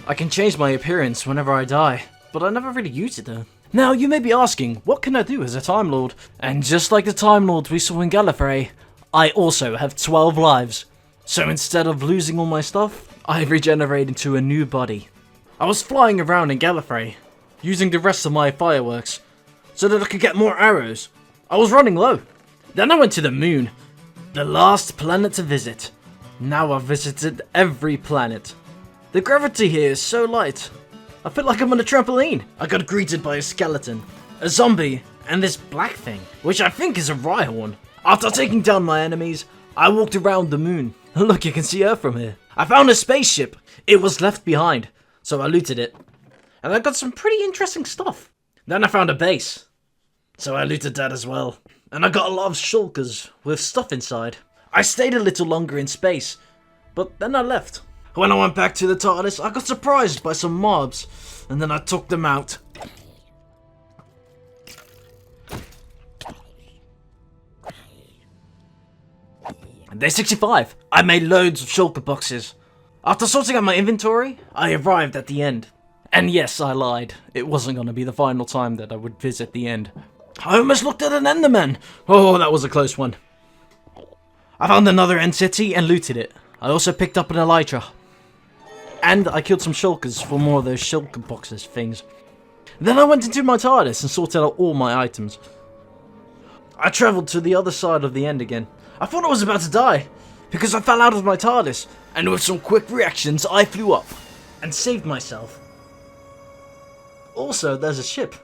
I can change my appearance whenever I die, but I never really use it though. Now you may be asking, what can I do as a Time Lord? And just like the Time Lords we saw in Gallifrey, I also have 12 lives. So instead of losing all my stuff, I regenerate into a new body. I was flying around in Gallifrey, using the rest of my fireworks, so that I could get more arrows. I was running low. Then I went to the moon, the last planet to visit. Now I've visited every planet. The gravity here is so light. I feel like I'm on a trampoline. I got greeted by a skeleton, a zombie, and this black thing, which I think is a Rhyhorn. After taking down my enemies, I walked around the moon. Look, you can see Earth from here. I found a spaceship. It was left behind. So I looted it, and I got some pretty interesting stuff. Then I found a base, so I looted that as well. And I got a lot of shulkers with stuff inside. I stayed a little longer in space, but then I left. When I went back to the Tardis, I got surprised by some mobs, and then I took them out. Day 65, I made loads of shulker boxes. After sorting out my inventory, I arrived at the end. And yes, I lied. It wasn't going to be the final time that I would visit the end. I almost looked at an Enderman. Oh, that was a close one. I found another end city and looted it. I also picked up an elytra. And I killed some shulkers for more of those shulker boxes things. Then I went into my TARDIS and sorted out all my items. I travelled to the other side of the end again. I thought I was about to die, because I fell out of my TARDIS, and with some quick reactions I flew up and saved myself. Also, there's a ship.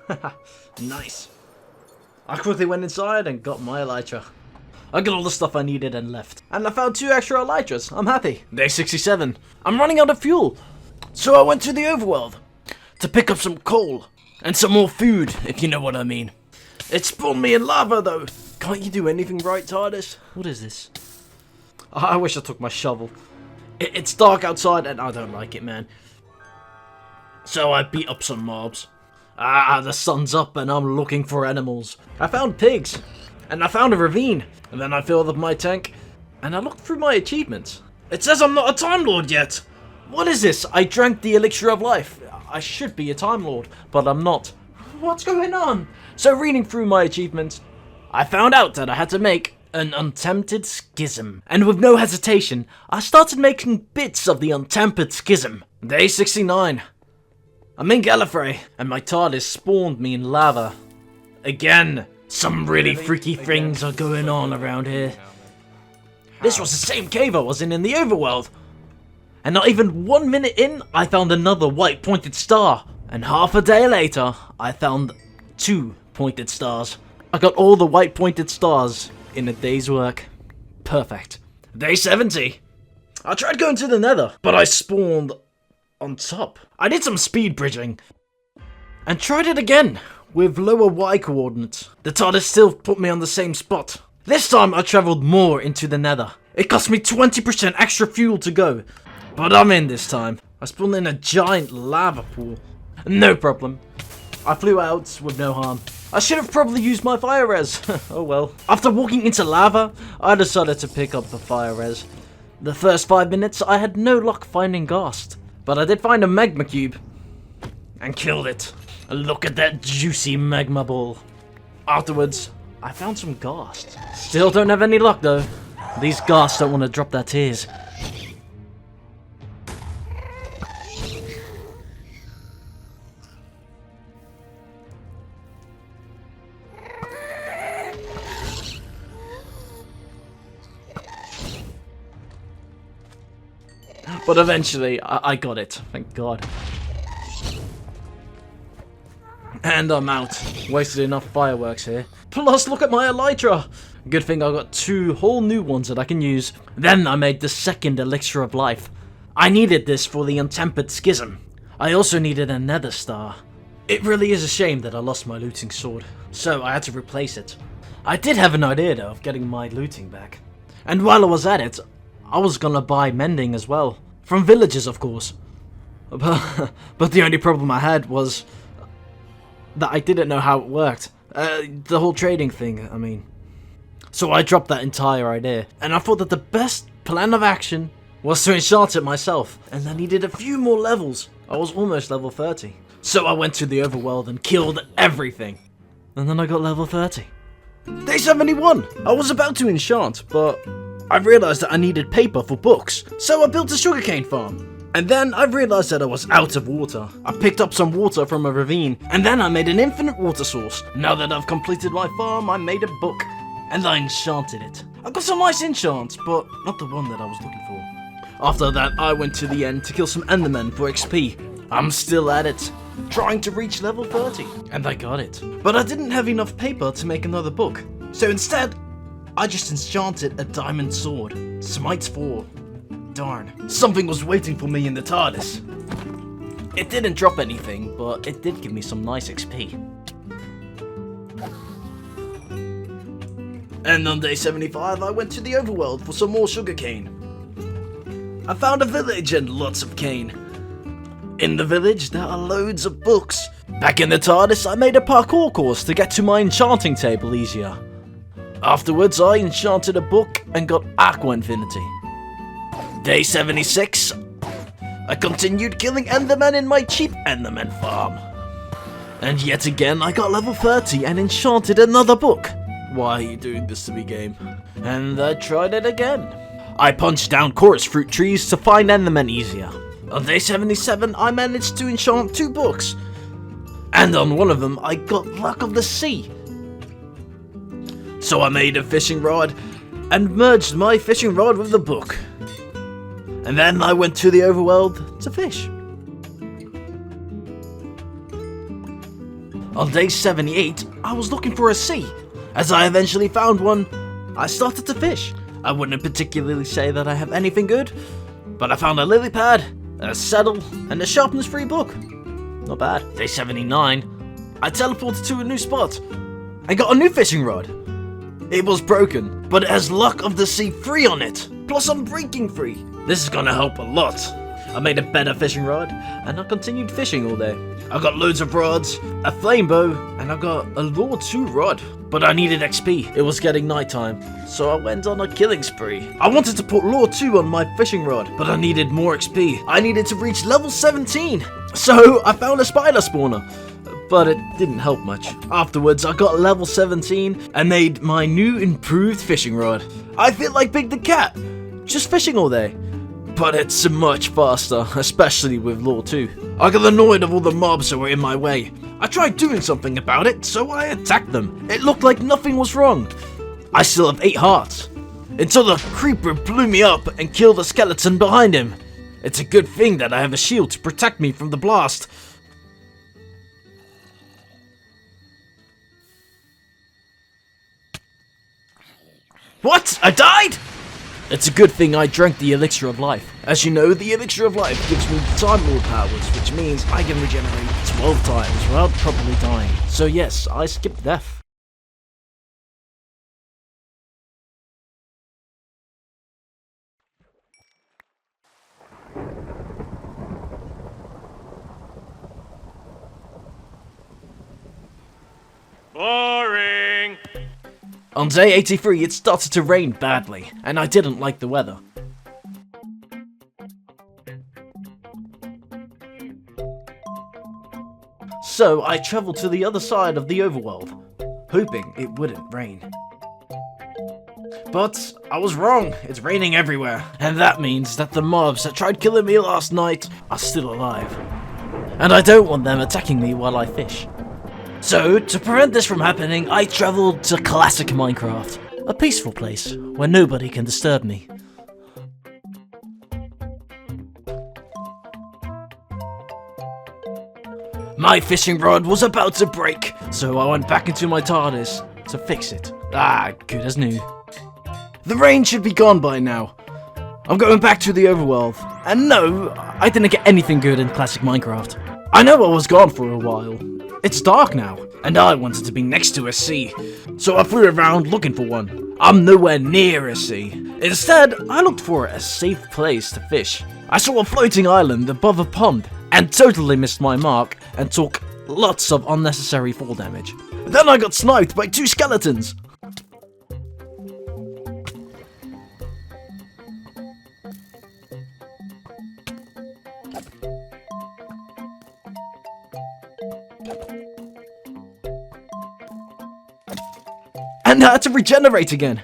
Nice. I quickly went inside and got my elytra. I got all the stuff I needed and left. And I found 2 extra elytras. I'm happy. Day 67. I'm running out of fuel. So I went to the overworld to pick up some coal and some more food, if you know what I mean. It spawned me in lava though. Can't you do anything right, TARDIS? What is this? I wish I took my shovel. It's dark outside and I don't like it, man. So I beat up some mobs. The sun's up and I'm looking for animals. I found pigs. And I found a ravine. And then I filled up my tank. And I looked through my achievements. It says I'm not a Time Lord yet. What is this? I drank the elixir of life. I should be a Time Lord, but I'm not. What's going on? So reading through my achievements, I found out that I had to make an untempered schism. And with no hesitation, I started making bits of the untempered schism. Day 69. I'm in Gallifrey, and my Tardis spawned me in lava. Again, some really freaky things are going on around here. This was the same cave I was in the overworld. And not even 1 minute in, I found another white pointed star. And half a day later, I found 2 pointed stars. I got all the white pointed stars in a day's work. Perfect. Day 70. I tried going to the Nether, but I spawned on top. I did some speed bridging. And tried it again, with lower Y coordinates. The TARDIS still put me on the same spot. This time I travelled more into the Nether. It cost me 20% extra fuel to go. But I'm in this time. I spawned in a giant lava pool. No problem. I flew out with no harm. I should have probably used my fire res. Oh well. After walking into lava, I decided to pick up the fire res. The first 5 minutes I had no luck finding Ghast. But I did find a magma cube. And killed it. Look at that juicy magma ball. Afterwards, I found some Ghast. Still don't have any luck though. These Ghast don't want to drop their tears. But eventually, I got it. Thank God. And I'm out. Wasted enough fireworks here. Plus, look at my elytra. Good thing I got 2 whole new ones that I can use. Then I made the second elixir of life. I needed this for the untempered schism. I also needed a nether star. It really is a shame that I lost my looting sword, so I had to replace it. I did have an idea though of getting my looting back. And while I was at it, I was gonna buy mending as well. From villagers, of course. But the only problem I had was that I didn't know how it worked. The whole trading thing, I mean. So I dropped that entire idea. And I thought that the best plan of action was to enchant it myself. And I needed a few more levels. I was almost level 30. So I went to the overworld and killed everything. And then I got level 30. Day 71! I was about to enchant, but I realised that I needed paper for books, so I built a sugarcane farm. And then I realised that I was out of water. I picked up some water from a ravine, and then I made an infinite water source. Now that I've completed my farm, I made a book, and I enchanted it. I got some nice enchants, but not the one that I was looking for. After that, I went to the end to kill some Endermen for XP. I'm still at it, trying to reach level 30, and I got it. But I didn't have enough paper to make another book, so instead, I just enchanted a diamond sword. Smites 4. Darn. Something was waiting for me in the TARDIS. It didn't drop anything, but it did give me some nice XP. And on day 75, I went to the overworld for some more sugarcane. I found a village and lots of cane. In the village, there are loads of books. Back in the TARDIS, I made a parkour course to get to my enchanting table easier. Afterwards, I enchanted a book and got Aqua Infinity. Day 76, I continued killing Enderman in my cheap Enderman farm. And yet again, I got level 30 and enchanted another book. Why are you doing this to me, game? And I tried it again. I punched down chorus fruit trees to find Enderman easier. On day 77, I managed to enchant 2 books. And on one of them, I got Luck of the Sea. So I made a fishing rod and merged my fishing rod with the book. And then I went to the overworld to fish. On day 78, I was looking for a sea. As I eventually found one, I started to fish. I wouldn't particularly say that I have anything good, but I found a lily pad, a saddle, and a sharpness free book. Not bad. Day 79, I teleported to a new spot. I got a new fishing rod. It was broken, but it has Luck of the Sea 3 on it, plus Unbreaking 3. This is gonna help a lot. I made a better fishing rod, and I continued fishing all day. I got loads of rods, a flame bow, and I got a Lure 2 rod. But I needed XP. It was getting nighttime, so I went on a killing spree. I wanted to put Lure 2 on my fishing rod, but I needed more XP. I needed to reach level 17. So I found a spider spawner, but it didn't help much. Afterwards, I got level 17 and made my new improved fishing rod. I feel like Big the Cat, just fishing all day. But it's much faster, especially with Lure 2. I got annoyed of all the mobs that were in my way. I tried doing something about it, so I attacked them. It looked like nothing was wrong. I still have 8 hearts. Until the creeper blew me up and killed the skeleton behind him. It's a good thing that I have a shield to protect me from the blast. What? I died? It's a good thing I drank the Elixir of Life. As you know, the Elixir of Life gives me Time Lord powers, which means I can regenerate 12 times without probably dying. So yes, I skipped death. Boring! On day 83, it started to rain badly, and I didn't like the weather. So I travelled to the other side of the overworld, hoping it wouldn't rain. But I was wrong, it's raining everywhere, and that means that the mobs that tried killing me last night are still alive. And I don't want them attacking me while I fish. So, to prevent this from happening, I travelled to classic Minecraft, a peaceful place where nobody can disturb me. My fishing rod was about to break, so I went back into my Tardis to fix it. Ah, good as new. The rain should be gone by now. I'm going back to the overworld, and no, I didn't get anything good in classic Minecraft. I know I was gone for a while. It's dark now, and I wanted to be next to a sea, so I flew around looking for one. I'm nowhere near a sea. Instead, I looked for a safe place to fish. I saw a floating island above a pond, and totally missed my mark, and took lots of unnecessary fall damage. Then I got sniped by 2 skeletons. And I had to regenerate again.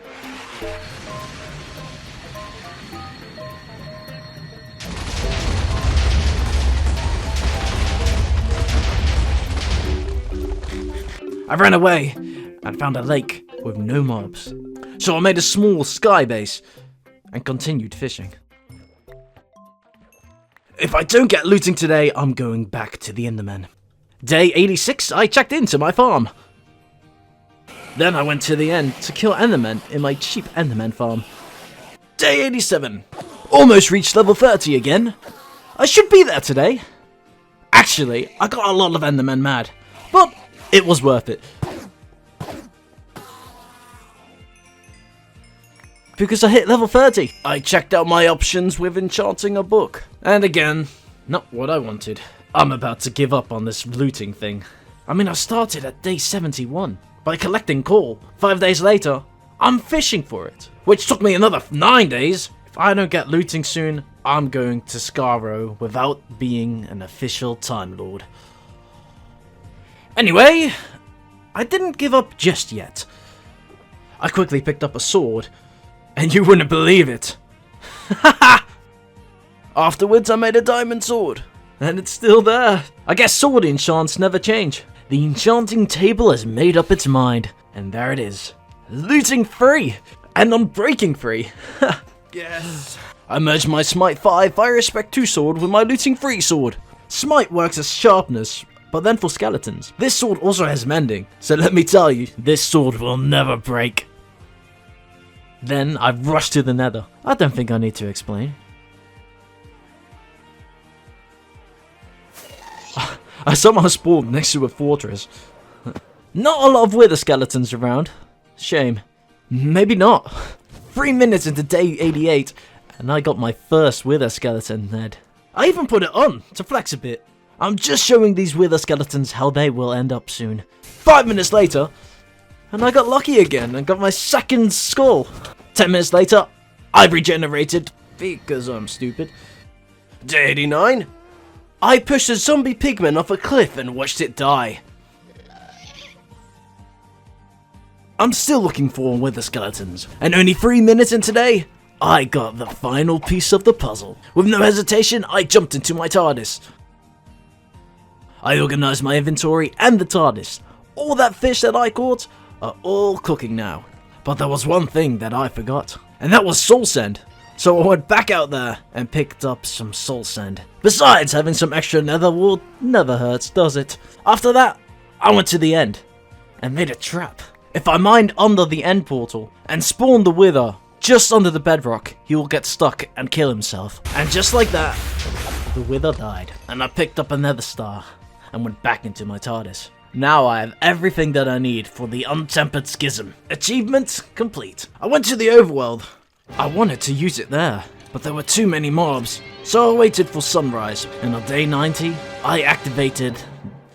I ran away and found a lake with no mobs. So I made a small sky base and continued fishing. If I don't get looting today, I'm going back to the Enderman. Day 86, I checked into my farm. Then I went to the end to kill Endermen in my cheap Enderman farm. Day 87. Almost reached level 30 again. I should be there today. Actually, I got a lot of Endermen mad, but it was worth it. Because I hit level 30. I checked out my options with enchanting a book. And again, not what I wanted. I'm about to give up on this looting thing. I mean, I started at day 71. By collecting coal. 5 days later, I'm fishing for it. Which took me another 9 days. If I don't get looting soon, I'm going to Skaro without being an official Time Lord. Anyway, I didn't give up just yet. I quickly picked up a sword, and you wouldn't believe it. Afterwards, I made a diamond sword, and it's still there. I guess sword enchants never change. The enchanting table has made up its mind, and there it is. Looting free, and unbreaking free. Yes. I merged my Smite 5 Fire Respect 2 sword with my looting free sword. Smite works as sharpness, but then for skeletons. This sword also has mending, so let me tell you, this sword will never break. Then I rushed to the Nether. I don't think I need to explain. I somehow spawned next to a fortress. Not a lot of wither skeletons around. Shame. Maybe not. 3 minutes into day 88, and I got my first wither skeleton head. I even put it on to flex a bit. I'm just showing these wither skeletons how they will end up soon. 5 minutes later, and I got lucky again and got my second skull. 10 minutes later, I've regenerated because I'm stupid. Day 89, I pushed a zombie pigman off a cliff and watched it die. I'm still looking for wither skeletons, and only 3 minutes in today, I got the final piece of the puzzle. With no hesitation, I jumped into my Tardis. I organised my inventory and the Tardis. All that fish that I caught are all cooking now. But there was one thing that I forgot, and that was soul sand. So I went back out there and picked up some soul sand. Besides, having some extra nether wool never hurts, does it? After that, I went to the end and made a trap. If I mined under the end portal and spawned the wither just under the bedrock, he will get stuck and kill himself. And just like that, the wither died. And I picked up a nether star and went back into my Tardis. Now I have everything that I need for the untempered schism. Achievement complete. I went to the overworld. I wanted to use it there, but there were too many mobs. So I waited for sunrise, and on day 90, I activated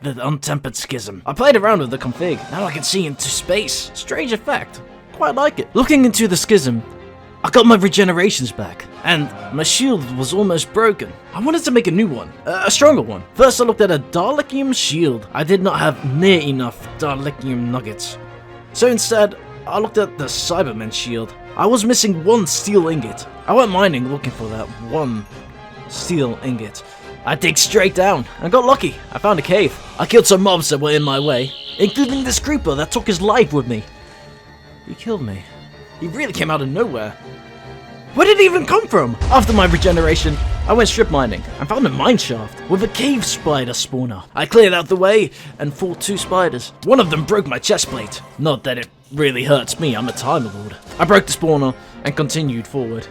the untempered schism. I played around with the config. Now I can see into space. Strange effect. Quite like it. Looking into the schism, I got my regenerations back, and my shield was almost broken. I wanted to make a new one, a stronger one. First I looked at a Dalecium shield. I did not have near enough Dalecium nuggets. So instead, I looked at the Cyberman shield. I was missing one steel ingot. I went mining looking for that one steel ingot. I dig straight down and got lucky. I found a cave. I killed some mobs that were in my way, including this creeper that took his life with me. He killed me. He really came out of nowhere. Where did he even come from? After my regeneration, I went strip mining and found a mine shaft with a cave spider spawner. I cleared out the way and fought 2 spiders. One of them broke my chest plate. Not that it really hurts me, I'm a Time Lord. I broke the spawner and continued forward.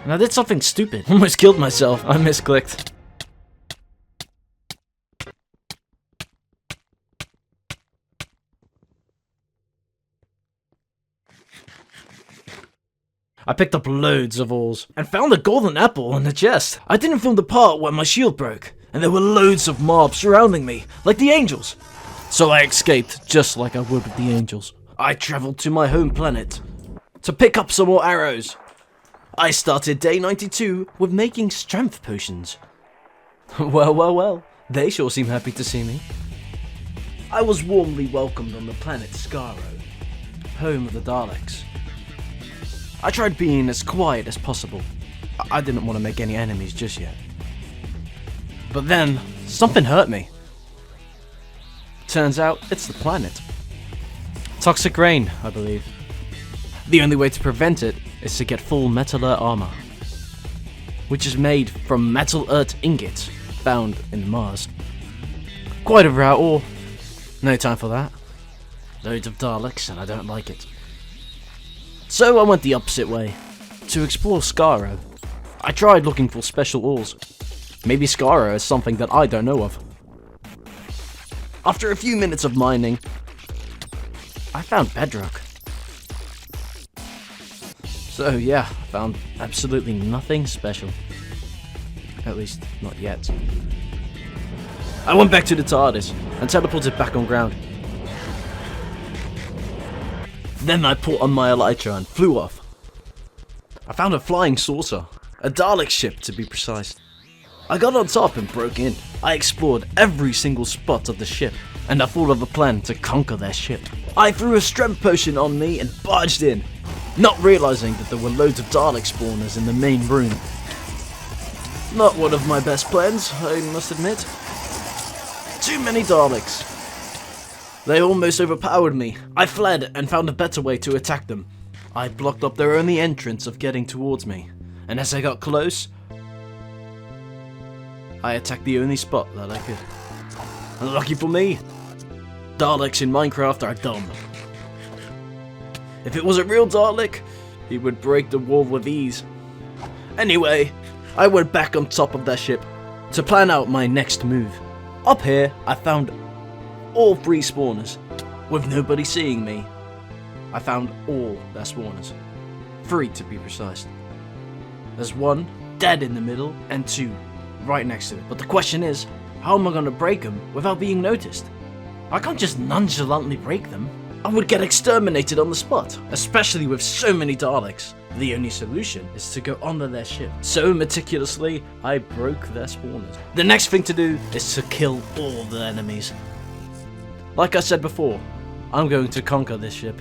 And I did something stupid. Almost killed myself. I misclicked. I picked up loads of ores and found a golden apple in the chest. I didn't film the part where my shield broke, and there were loads of mobs surrounding me, like the angels. So I escaped just like I would with the angels. I traveled to my home planet to pick up some more arrows. I started day 92 with making strength potions. Well, they sure seem happy to see me. I was warmly welcomed on the planet Skaro, home of the Daleks. I tried being as quiet as possible. I didn't want to make any enemies just yet. But then, something hurt me. Turns out, it's the planet. Toxic rain, I believe. The only way to prevent it is to get full metal earth armor, which is made from metal earth ingots found in Mars. Quite a rare ore. No time for that. Loads of Daleks and I don't like it. So I went the opposite way, to explore Skaro. I tried looking for special ores. Maybe Skaro is something that I don't know of. After a few minutes of mining, I found bedrock. So yeah, I found absolutely nothing special. At least, not yet. I went back to the Tardis and teleported back on ground. Then I put on my elytra and flew off. I found a flying saucer, a Dalek ship to be precise. I got on top and broke in. I explored every single spot of the ship, and I thought of a plan to conquer their ship. I threw a strength potion on me and barged in, not realizing that there were loads of Dalek spawners in the main room. Not one of my best plans, I must admit. Too many Daleks. They almost overpowered me. I fled and found a better way to attack them. I blocked up their only entrance of getting towards me, and as I got close, I attacked the only spot that I could. Unlucky for me, Daleks in Minecraft are dumb. If it was a real Dalek, he would break the wall with ease. Anyway, I went back on top of that ship to plan out my next move. Up here, I found all 3 spawners, with nobody seeing me. I found all their spawners. 3 to be precise. There's 1 dead in the middle and 2 right next to it. But the question is, how am I going to break them without being noticed? I can't just nonchalantly break them. I would get exterminated on the spot, especially with so many Daleks. The only solution is to go onto their ship. So meticulously, I broke their spawners. The next thing to do is to kill all the enemies. Like I said before, I'm going to conquer this ship.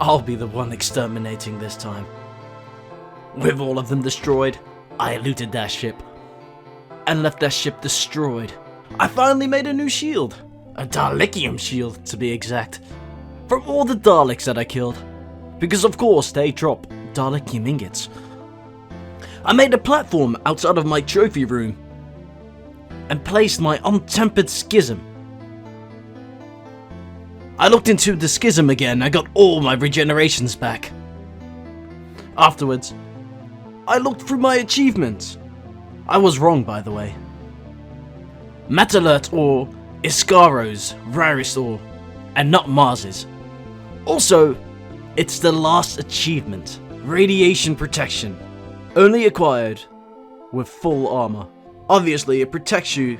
I'll be the one exterminating this time. With all of them destroyed, I looted their ship. And left their ship destroyed. I finally made a new shield. A Dalekium shield, to be exact. From all the Daleks that I killed. Because of course they drop Dalekium ingots. I made a platform outside of my trophy room. And placed my untempered schism. I looked into the schism again and got all my regenerations back. Afterwards, I looked through my achievements. I was wrong, by the way. Metalert ore is Scaro's rarest ore, and not Mars's. Also, it's the last achievement, Radiation Protection, only acquired with full armor. Obviously, it protects you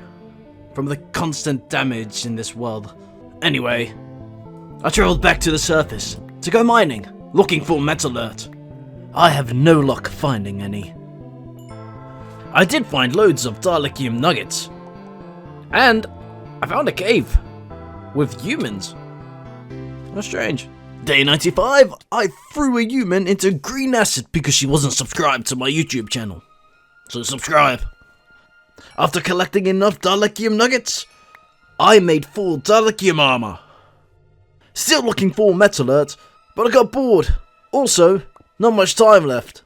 from the constant damage in this world. Anyway, I traveled back to the surface to go mining, looking for Metalert. I have no luck finding any. I did find loads of Dalekium nuggets, and I found a cave with humans. How strange. Day 95, I threw a human into green acid because she wasn't subscribed to my YouTube channel. So subscribe. After collecting enough Dalekium nuggets, I made full Dalekium armor. Still looking for Metalert, but I got bored. Also, not much time left.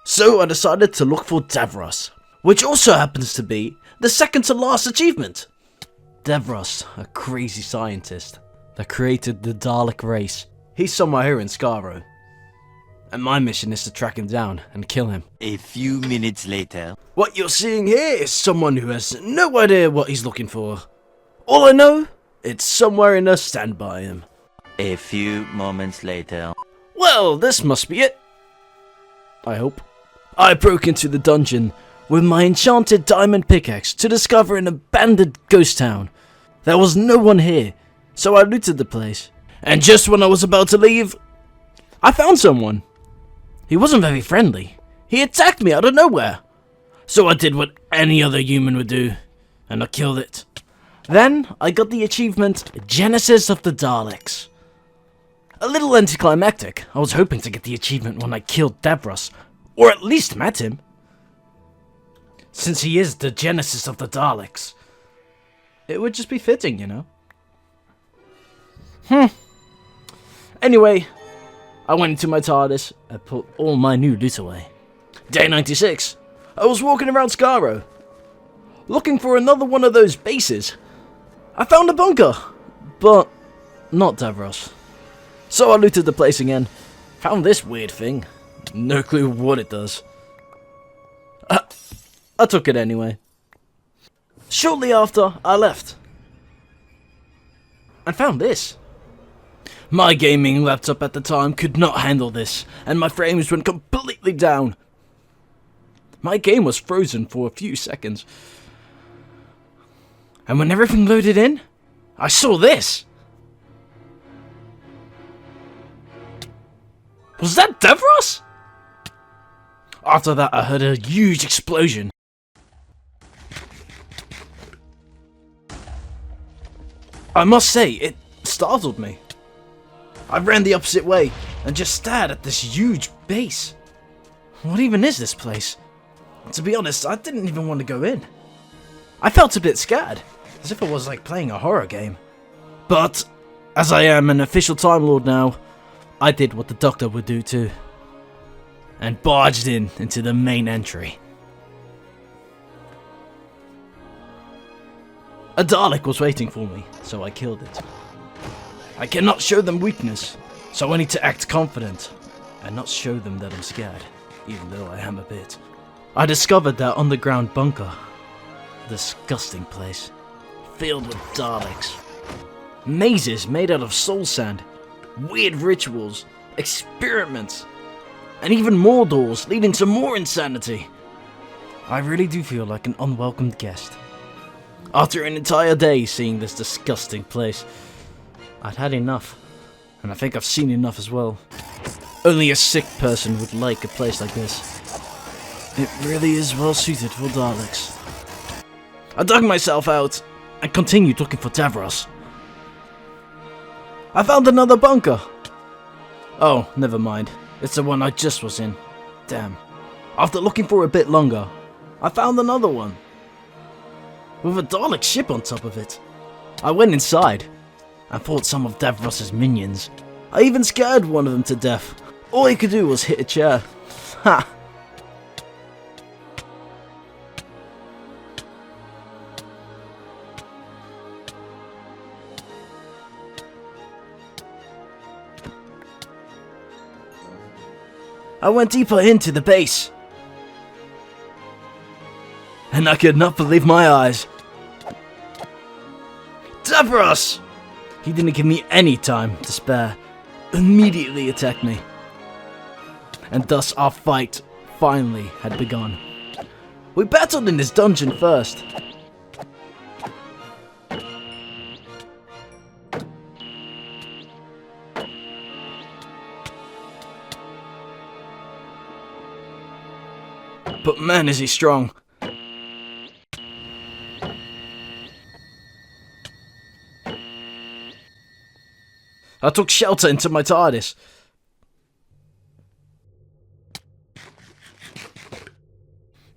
So I decided to look for Davros, which also happens to be the second to last achievement. Davros, a crazy scientist that created the Dalek race. He's somewhere here in Skaro. And my mission is to track him down and kill him. A few minutes later. What you're seeing here is someone who has no idea what he's looking for. All I know, it's somewhere in a stand by him. A few moments later. Well, this must be it. I hope. I broke into the dungeon with my enchanted diamond pickaxe to discover an abandoned ghost town. There was no one here, so I looted the place. And just when I was about to leave, I found someone. He wasn't very friendly. He attacked me out of nowhere. So I did what any other human would do, and I killed it. Then I got the achievement, Genesis of the Daleks. A little anticlimactic. I was hoping to get the achievement when I killed Davros, or at least met him. Since he is the Genesis of the Daleks, it would just be fitting, you know? Anyway, I went into my Tardis and put all my new loot away. Day 96. I was walking around Skaro, looking for another one of those bases. I found a bunker, but not Davros. So I looted the place again. Found this weird thing. No clue what it does. I took it anyway. Shortly after, I left. And found this. My gaming laptop at the time could not handle this, and my frames went completely down. My game was frozen for a few seconds. And when everything loaded in, I saw this. Was that Davros? After that, I heard a huge explosion. I must say, it startled me. I ran the opposite way and just stared at this huge base. What even is this place? To be honest, I didn't even want to go in. I felt a bit scared, as if it was like playing a horror game. But, as I am an official Time Lord now, I did what the Doctor would do too. And barged into the main entry. A Dalek was waiting for me, so I killed it. I cannot show them weakness, so I need to act confident, and not show them that I'm scared, even though I am a bit. I discovered that underground bunker. A disgusting place, filled with Daleks. Mazes made out of soul sand, weird rituals, experiments, and even more doors leading to more insanity. I really do feel like an unwelcomed guest. After an entire day seeing this disgusting place, I'd had enough, and I think I've seen enough as well. Only a sick person would like a place like this. It really is well suited for Daleks. I dug myself out and continued looking for Davros. I found another bunker. Oh, never mind. It's the one I just was in. Damn. After looking for a bit longer, I found another one. With a Dalek ship on top of it. I went inside and fought some of Davros' minions. I even scared one of them to death. All he could do was hit a chair. Ha! I went deeper into the base, and I could not believe my eyes. Davros! He didn't give me any time to spare, immediately attacked me. And thus our fight finally had begun. We battled in this dungeon first. But man, is he strong. I took shelter into my Tardis.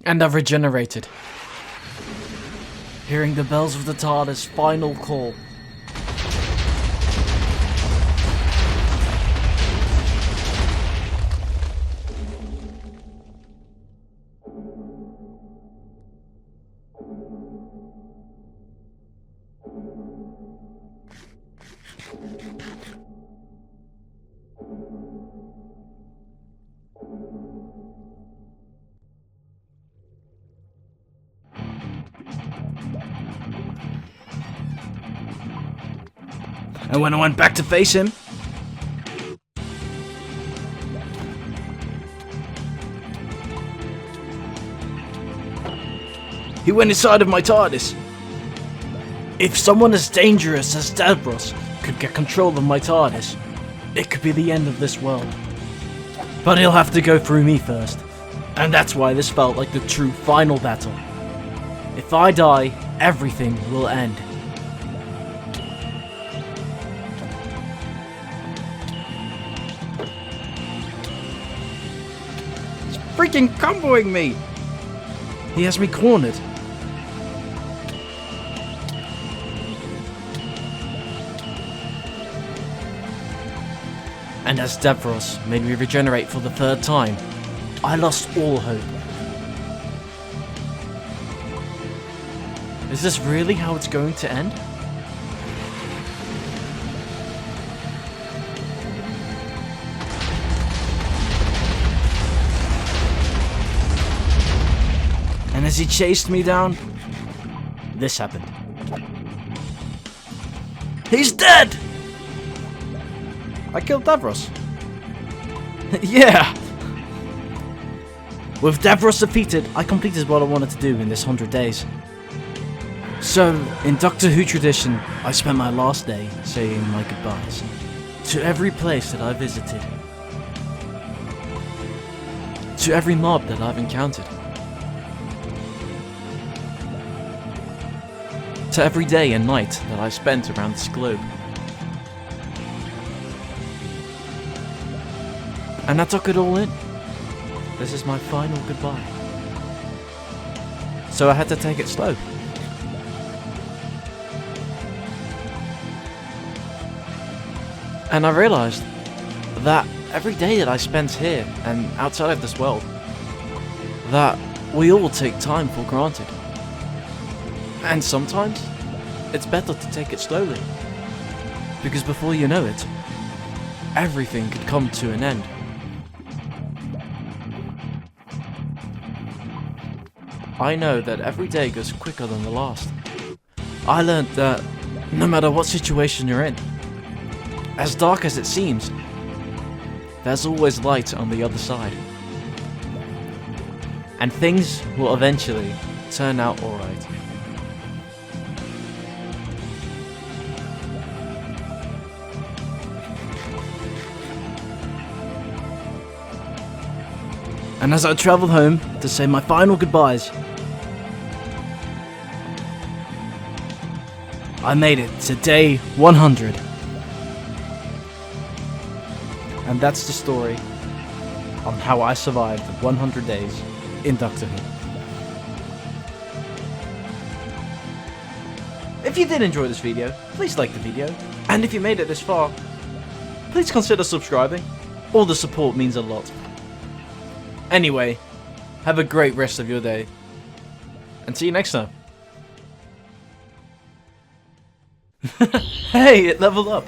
And I've regenerated. Hearing the bells of the Tardis' final call. And when I went back to face him, he went inside of my Tardis. If someone as dangerous as Davros could get control of my Tardis, it could be the end of this world. But he'll have to go through me first. And that's why this felt like the true final battle. If I die, everything will end. He's freaking comboing me! He has me cornered. And as Davros made me regenerate for the third time, I lost all hope. Is this really how it's going to end? And as he chased me down, this happened. He's dead! I killed Davros. Yeah! With Davros defeated, I completed what I wanted to do in this 100 days. So, in Doctor Who tradition, I spent my last day saying my goodbyes to every place that I visited, to every mob that I've encountered, to every day and night that I spent around this globe. And I took it all in. This is my final goodbye. So I had to take it slow. And I realised that every day that I spent here and outside of this world, that we all take time for granted. And sometimes, it's better to take it slowly. Because before you know it, everything could come to an end. I know that every day goes quicker than the last. I learned that no matter what situation you're in, as dark as it seems, there's always light on the other side. And things will eventually turn out alright. And as I travel home to say my final goodbyes, I made it to day 100. And that's the story on how I survived 100 days in Doctor Who. If you did enjoy this video, please like the video. And if you made it this far, please consider subscribing. All the support means a lot. Anyway, have a great rest of your day. And see you next time. Hey, it leveled up.